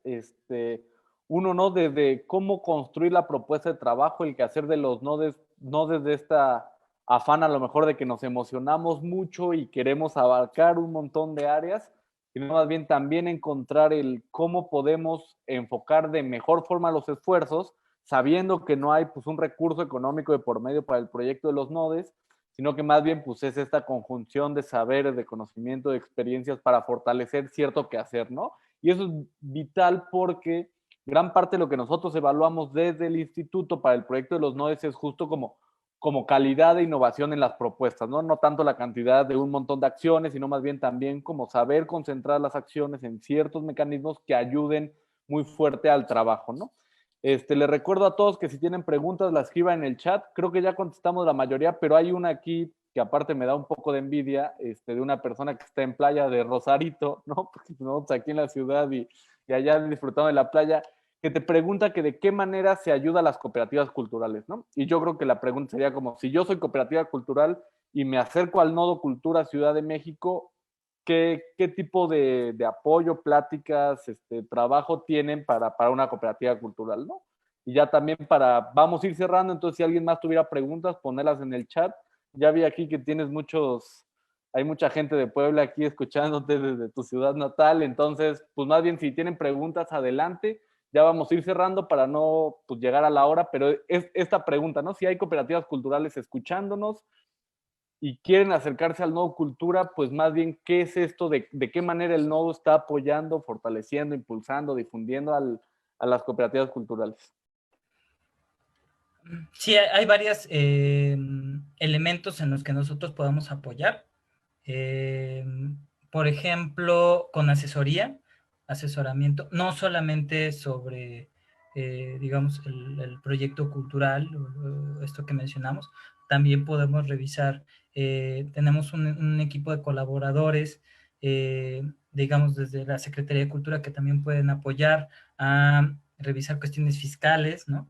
Uno, ¿no? Desde cómo construir la propuesta de trabajo, el quehacer de los nodes, no desde esta afán a lo mejor de que nos emocionamos mucho y queremos abarcar un montón de áreas, sino más bien también encontrar el cómo podemos enfocar de mejor forma los esfuerzos, sabiendo que no hay pues un recurso económico de por medio para el proyecto de los nodes, sino que más bien pues es esta conjunción de saberes, de conocimiento, de experiencias para fortalecer cierto quehacer, ¿no? Y eso es vital porque gran parte de lo que nosotros evaluamos desde el instituto para el proyecto de los nodes es justo como calidad de innovación en las propuestas, ¿no? No tanto la cantidad de un montón de acciones, sino más bien también como saber concentrar las acciones en ciertos mecanismos que ayuden muy fuerte al trabajo, ¿no? Les recuerdo a todos que si tienen preguntas las escriban en el chat. Creo que ya contestamos la mayoría, pero hay una aquí que aparte me da un poco de envidia, de una persona que está en playa de Rosarito, ¿no? Porque nosotros aquí en la ciudad y allá disfrutando de la playa, que te pregunta que de qué manera se ayuda a las cooperativas culturales, ¿no? Y yo creo que la pregunta sería como, si yo soy cooperativa cultural y me acerco al Nodo Cultura Ciudad de México, ¿qué tipo de apoyo, pláticas, trabajo tienen para una cooperativa cultural, ¿no? Y ya también vamos a ir cerrando, entonces si alguien más tuviera preguntas, ponerlas en el chat. Ya vi aquí que tienes hay mucha gente de Puebla aquí escuchándote desde tu ciudad natal, entonces, pues más bien si tienen preguntas, adelante. Ya vamos a ir cerrando para no pues, llegar a la hora, pero es esta pregunta, ¿no? Si hay cooperativas culturales escuchándonos y quieren acercarse al nodo cultura, pues más bien, ¿qué es esto? ¿De qué manera el nodo está apoyando, fortaleciendo, impulsando, difundiendo a las cooperativas culturales? Sí, hay varios elementos en los que nosotros podemos apoyar. Por ejemplo, con asesoramiento, no solamente sobre, digamos, el proyecto cultural, esto que mencionamos, también podemos revisar, tenemos un equipo de colaboradores, digamos, desde la Secretaría de Cultura que también pueden apoyar a revisar cuestiones fiscales, ¿no?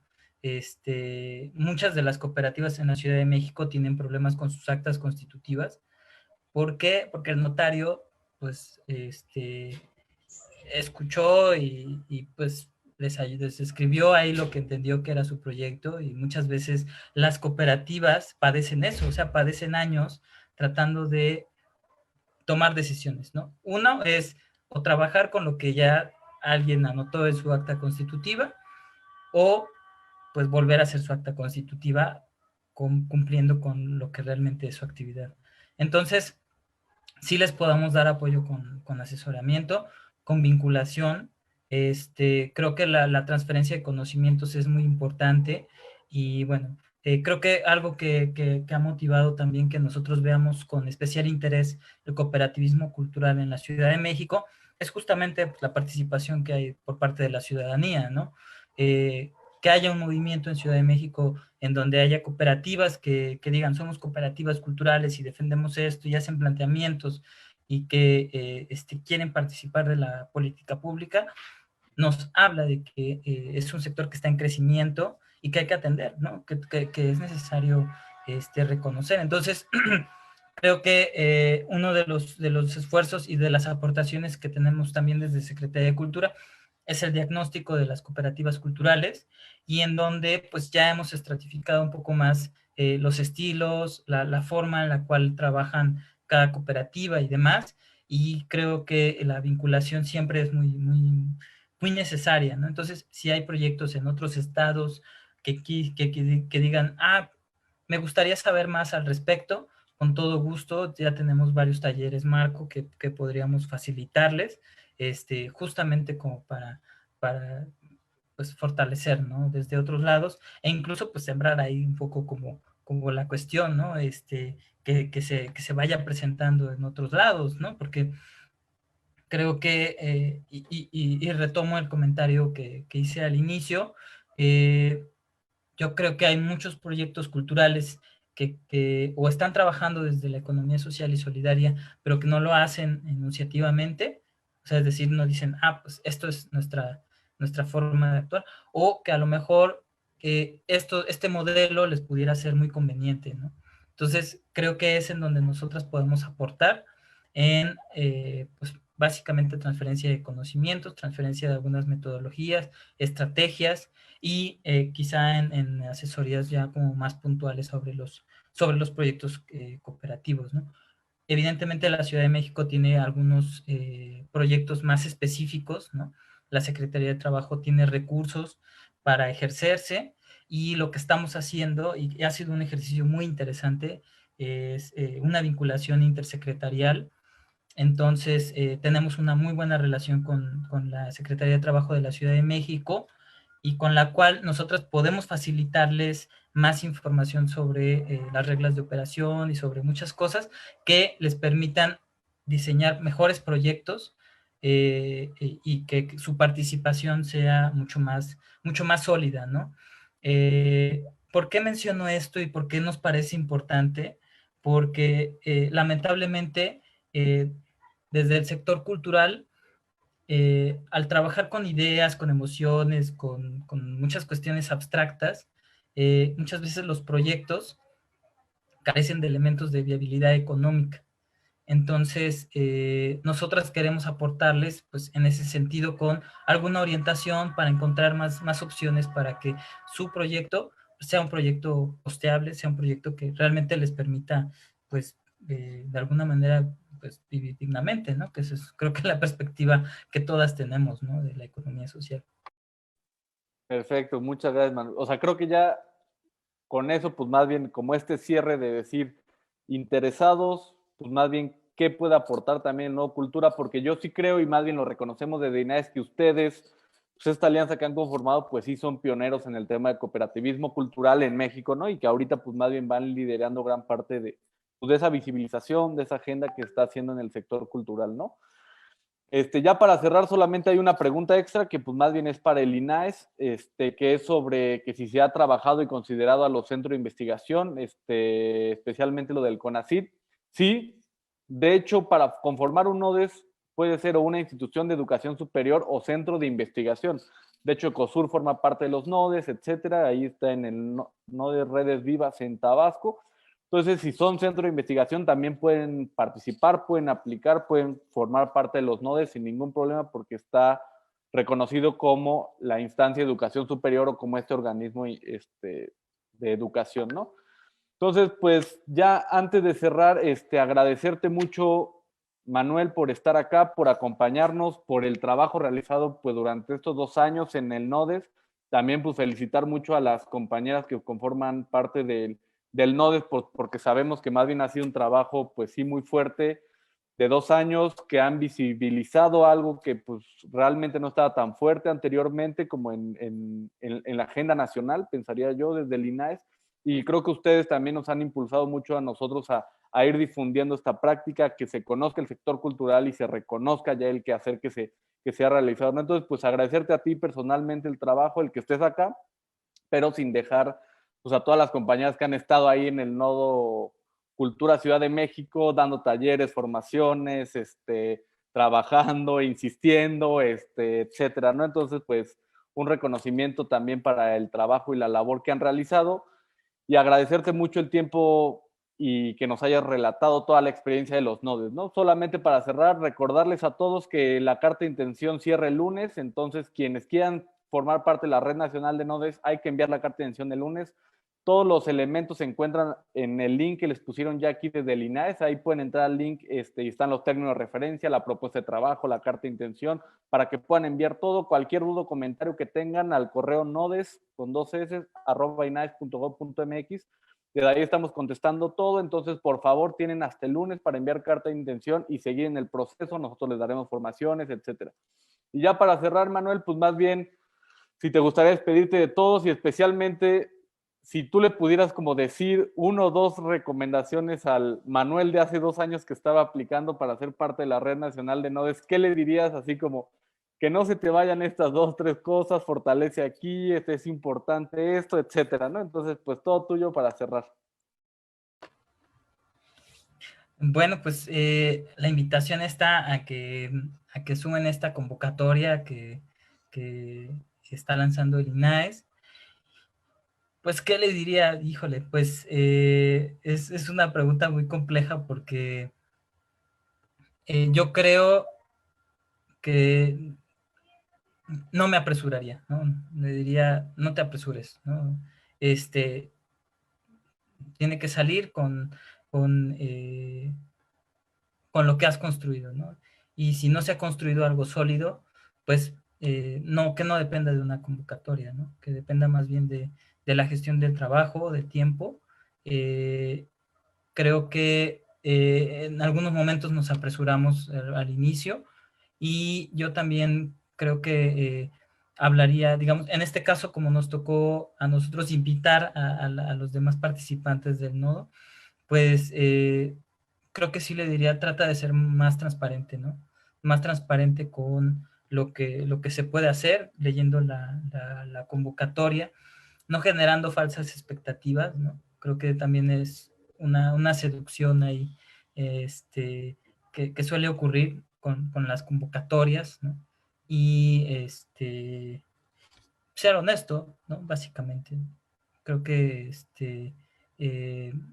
Muchas de las cooperativas en la Ciudad de México tienen problemas con sus actas constitutivas. ¿Por qué? Porque el notario, pues, escuchó y pues les escribió ahí lo que entendió que era su proyecto, y muchas veces las cooperativas padecen eso, o sea, padecen años tratando de tomar decisiones, ¿no? Uno es o trabajar con lo que ya alguien anotó en su acta constitutiva, o pues volver a hacer su acta constitutiva cumpliendo con lo que realmente es su actividad. Entonces, sí les podamos dar apoyo con asesoramiento, con vinculación. Creo que la transferencia de conocimientos es muy importante, y bueno, creo que algo que ha motivado también que nosotros veamos con especial interés el cooperativismo cultural en la Ciudad de México es justamente pues, la participación que hay por parte de la ciudadanía, ¿no? Que haya un movimiento en Ciudad de México en donde haya cooperativas que digan somos cooperativas culturales y defendemos esto y hacen planteamientos y que quieren participar de la política pública, nos habla de que es un sector que está en crecimiento y que hay que atender, ¿no? Que es necesario reconocer. Entonces, creo que uno de los esfuerzos y de las aportaciones que tenemos también desde Secretaría de Cultura es el diagnóstico de las cooperativas culturales, y en donde pues ya hemos estratificado un poco más los estilos, la forma en la cual trabajan cada cooperativa y demás, y creo que la vinculación siempre es muy necesaria, ¿no? Entonces, si hay proyectos en otros estados que digan, me gustaría saber más al respecto, con todo gusto, ya tenemos varios talleres, Marco, que podríamos facilitarles, justamente como para pues, fortalecer, ¿no? Desde otros lados, e incluso pues sembrar ahí un poco como la cuestión, ¿no? Que se vaya presentando en otros lados, ¿no? Porque creo que, y retomo el comentario que hice al inicio, yo creo que hay muchos proyectos culturales o están trabajando desde la economía social y solidaria, pero que no lo hacen enunciativamente, o sea, es decir, no dicen, pues esto es nuestra forma de actuar, o que a lo mejor este modelo les pudiera ser muy conveniente, ¿no? Entonces, creo que es en donde nosotras podemos aportar en, pues, básicamente transferencia de conocimientos, transferencia de algunas metodologías, estrategias y quizá en asesorías ya como más puntuales sobre los proyectos cooperativos, ¿no? Evidentemente la Ciudad de México tiene algunos proyectos más específicos, ¿no? La Secretaría de Trabajo tiene recursos para ejercerse y lo que estamos haciendo, y ha sido un ejercicio muy interesante, es una vinculación intersecretarial. Entonces, tenemos una muy buena relación con la Secretaría de Trabajo de la Ciudad de México y con la cual nosotros podemos facilitarles más información sobre las reglas de operación y sobre muchas cosas que les permitan diseñar mejores proyectos y que su participación sea mucho más sólida, ¿no? ¿Por qué menciono esto y por qué nos parece importante? Porque lamentablemente desde el sector cultural, al trabajar con ideas, con emociones, con muchas cuestiones abstractas, muchas veces los proyectos carecen de elementos de viabilidad económica. Entonces, nosotras queremos aportarles, pues, en ese sentido, con alguna orientación para encontrar más opciones para que su proyecto sea un proyecto costeable, sea un proyecto que realmente les permita, pues, de alguna manera, pues, vivir dignamente, ¿no? Que eso es, creo que la perspectiva que todas tenemos, ¿no? De la economía social. Perfecto, muchas gracias, Manuel. O sea, creo que ya con eso, pues más bien como este cierre de decir interesados, pues más bien qué puede aportar también ¿no? Cultura, porque yo sí creo y más bien lo reconocemos de INAES que ustedes, pues esta alianza que han conformado, pues sí son pioneros en el tema de cooperativismo cultural en México, ¿no? Y que ahorita pues más bien van liderando gran parte pues, de esa visibilización, de esa agenda que está haciendo en el sector cultural, ¿no? Ya para cerrar, solamente hay una pregunta extra que pues más bien es para el INAES, que es sobre que si se ha trabajado y considerado a los centros de investigación, especialmente lo del CONACYT. Sí, de hecho, para conformar un NODES puede ser o una institución de educación superior o centro de investigación. De hecho, ECOSUR forma parte de los NODES, etcétera. Ahí está en el NODES Redes Vivas en Tabasco. Entonces, si son centro de investigación, también pueden participar, pueden aplicar, pueden formar parte de los NODES sin ningún problema porque está reconocido como la instancia de educación superior o como este organismo de educación, ¿no? Entonces, pues ya antes de cerrar, agradecerte mucho, Manuel, por estar acá, por acompañarnos, por el trabajo realizado pues, durante estos 2 años en el NODES. También pues felicitar mucho a las compañeras que conforman parte del NODES, porque sabemos que más bien ha sido un trabajo pues sí muy fuerte de 2 años que han visibilizado algo que pues realmente no estaba tan fuerte anteriormente como en la agenda nacional, pensaría yo, desde el INAES. Y creo que ustedes también nos han impulsado mucho a nosotros a ir difundiendo esta práctica, que se conozca el sector cultural y se reconozca ya el quehacer que se ha realizado, ¿no? Entonces, pues agradecerte a ti personalmente el trabajo, el que estés acá, pero sin dejar pues, a todas las compañías que han estado ahí en el nodo Cultura Ciudad de México, dando talleres, formaciones, trabajando, insistiendo, etcétera, ¿no? Entonces, pues, un reconocimiento también para el trabajo y la labor que han realizado y agradecerte mucho el tiempo y que nos hayas relatado toda la experiencia de los nodes, ¿no? Solamente para cerrar, recordarles a todos que la carta de intención cierra el lunes, entonces quienes quieran formar parte de la Red Nacional de Nodes, hay que enviar la carta de intención el lunes. Todos los elementos se encuentran en el link que les pusieron ya aquí desde el INAES. Ahí pueden entrar al link y están los términos de referencia, la propuesta de trabajo, la carta de intención, para que puedan enviar todo, cualquier duda o comentario que tengan al correo nodes con 2s @inaes.gov.mx. Desde ahí estamos contestando todo. Entonces, por favor, tienen hasta el lunes para enviar carta de intención y seguir en el proceso. Nosotros les daremos formaciones, etcétera. Y ya para cerrar, Manuel, pues más bien, si te gustaría despedirte de todos y especialmente si tú le pudieras como decir 1 o 2 recomendaciones al Manuel de hace 2 años que estaba aplicando para ser parte de la Red Nacional de Nodes, ¿qué le dirías así como que no se te vayan estas 2, 3 cosas, fortalece aquí, es importante esto, etcétera, ¿no? Entonces, pues todo tuyo para cerrar. Bueno, pues la invitación está a que sumen esta convocatoria que está lanzando el INAES. Pues, ¿qué le diría? Híjole, pues es una pregunta muy compleja porque yo creo que no me apresuraría, ¿no? Le diría, no te apresures, ¿no? Tiene que salir con, eh, con lo que has construido, ¿no? Y si no se ha construido algo sólido, pues no, que no dependa de una convocatoria, ¿no? Que dependa más bien de la gestión del trabajo, del tiempo. Creo que en algunos momentos nos apresuramos al inicio y yo también creo que hablaría, digamos, en este caso, como nos tocó a nosotros invitar a los demás participantes del nodo, pues creo que sí le diría, trata de ser más transparente, ¿no? Más transparente con lo que se puede hacer, leyendo la convocatoria, no generando falsas expectativas, ¿no? Creo que también es una seducción ahí, que suele ocurrir con las convocatorias, ¿no? Y ser honesto, ¿no? Básicamente. Creo que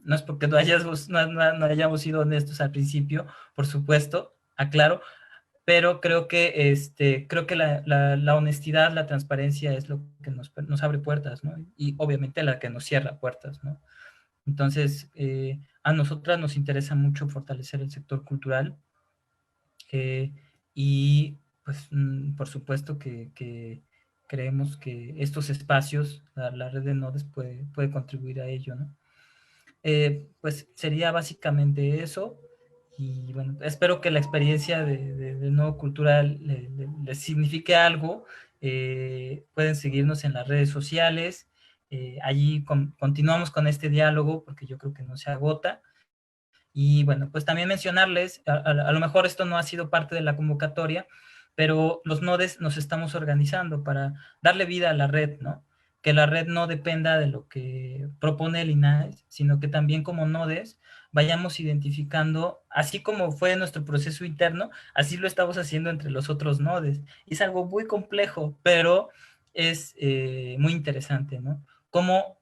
no es porque no hayamos sido honestos al principio, por supuesto, aclaro, pero creo que la honestidad, la transparencia es lo que nos abre puertas, ¿no? Y obviamente la que nos cierra puertas, ¿no? Entonces, a nosotras nos interesa mucho fortalecer el sector cultural eh, y, pues, por supuesto que creemos que estos espacios, la red de nodes puede contribuir a ello, ¿no? Pues sería básicamente eso. Y bueno, espero que la experiencia de Nodo Cultural les signifique algo. Pueden seguirnos en las redes sociales. Allí continuamos con este diálogo porque yo creo que no se agota. Y bueno, pues también mencionarles, a lo mejor esto no ha sido parte de la convocatoria, pero los nodes nos estamos organizando para darle vida a la red, ¿no? Que la red no dependa de lo que propone el INAES, sino que también como nodes vayamos identificando, así como fue nuestro proceso interno, así lo estamos haciendo entre los otros nodes. Y es algo muy complejo, pero es muy interesante, ¿no? Como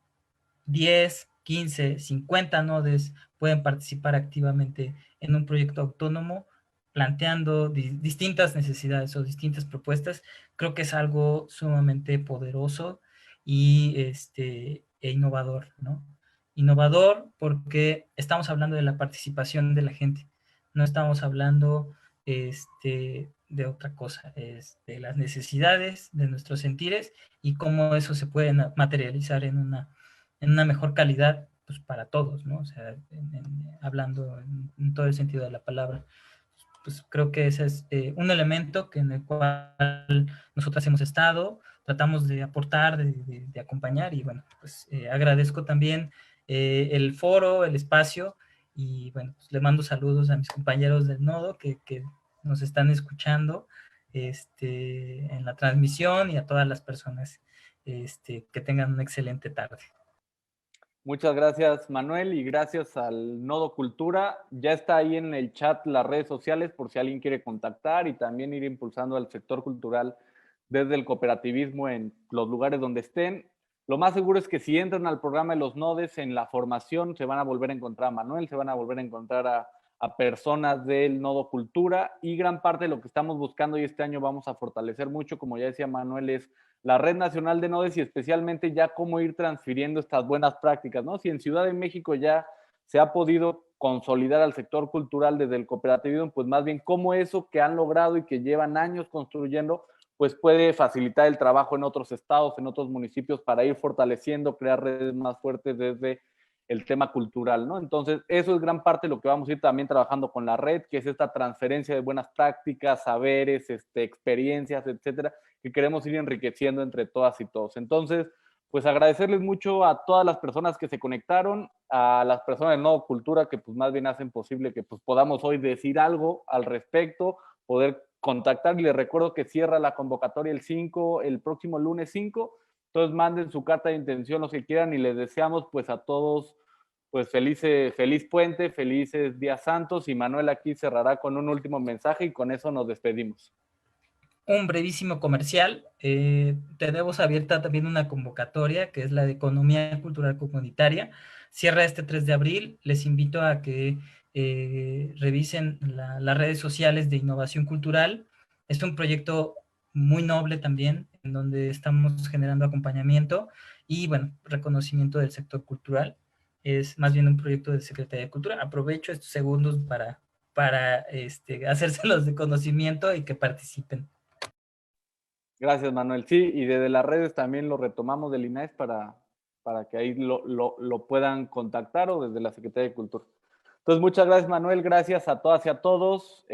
10, 15, 50 nodes pueden participar activamente en un proyecto autónomo, planteando distintas necesidades o distintas propuestas. Creo que es algo sumamente poderoso y e innovador, ¿no? Innovador porque estamos hablando de la participación de la gente, no estamos hablando de otra cosa, de las necesidades, de nuestros sentires y cómo eso se puede materializar en una mejor calidad pues, para todos, ¿no? O sea, hablando en todo el sentido de la palabra. Pues creo que ese es un elemento que en el cual nosotras hemos estado, tratamos de aportar, de acompañar y bueno, pues agradezco también el foro, el espacio y bueno, pues, le mando saludos a mis compañeros del nodo que nos están escuchando en la transmisión y a todas las personas que tengan una excelente tarde. Muchas gracias, Manuel, y gracias al Nodo Cultura. Ya está ahí en el chat las redes sociales por si alguien quiere contactar y también ir impulsando al sector cultural desde el cooperativismo en los lugares donde estén. Lo más seguro es que si entran al programa de los nodes en la formación, se van a volver a encontrar a Manuel, se van a volver a encontrar a personas del Nodo Cultura y gran parte de lo que estamos buscando y este año vamos a fortalecer mucho, como ya decía Manuel, es la Red Nacional de Nodes y especialmente ya cómo ir transfiriendo estas buenas prácticas, ¿no? Si en Ciudad de México ya se ha podido consolidar al sector cultural desde el cooperativismo, pues más bien cómo eso que han logrado y que llevan años construyendo, pues puede facilitar el trabajo en otros estados, en otros municipios para ir fortaleciendo, crear redes más fuertes desde el tema cultural, ¿no? Entonces, eso es gran parte de lo que vamos a ir también trabajando con la red, que es esta transferencia de buenas prácticas, saberes, experiencias, etcétera, que queremos ir enriqueciendo entre todas y todos. Entonces, pues agradecerles mucho a todas las personas que se conectaron, a las personas de Nodo Cultura que pues más bien hacen posible que pues podamos hoy decir algo al respecto, poder contactar y les recuerdo que cierra la convocatoria el próximo lunes 5, entonces manden su carta de intención los que quieran y les deseamos pues a todos pues feliz puente, felices días santos y Manuel aquí cerrará con un último mensaje y con eso nos despedimos. Un brevísimo comercial. Tenemos abierta también una convocatoria que es la de Economía Cultural Comunitaria. Cierra este 3 de abril. Les invito a que revisen las redes sociales de Innovación Cultural Es un proyecto muy noble también, en donde estamos generando acompañamiento y, bueno, reconocimiento del sector cultural. Es más bien un proyecto de Secretaría de Cultura. Aprovecho estos segundos para hacérselos de conocimiento y que participen. Gracias, Manuel. Sí, y desde las redes también lo retomamos del INAES para que ahí lo puedan contactar o desde la Secretaría de Cultura. Entonces, muchas gracias, Manuel. Gracias a todas y a todos.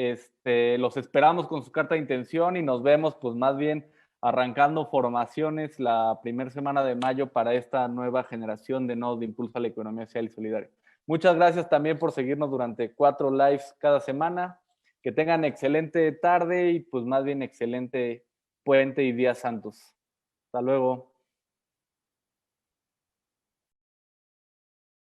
Los esperamos con su carta de intención y nos vemos, pues más bien arrancando formaciones la primera semana de mayo para esta nueva generación de nodos de impulso a la economía social y solidaria. Muchas gracias también por seguirnos durante 4 lives cada semana. Que tengan excelente tarde y pues más bien excelente puente y días santos. Hasta luego.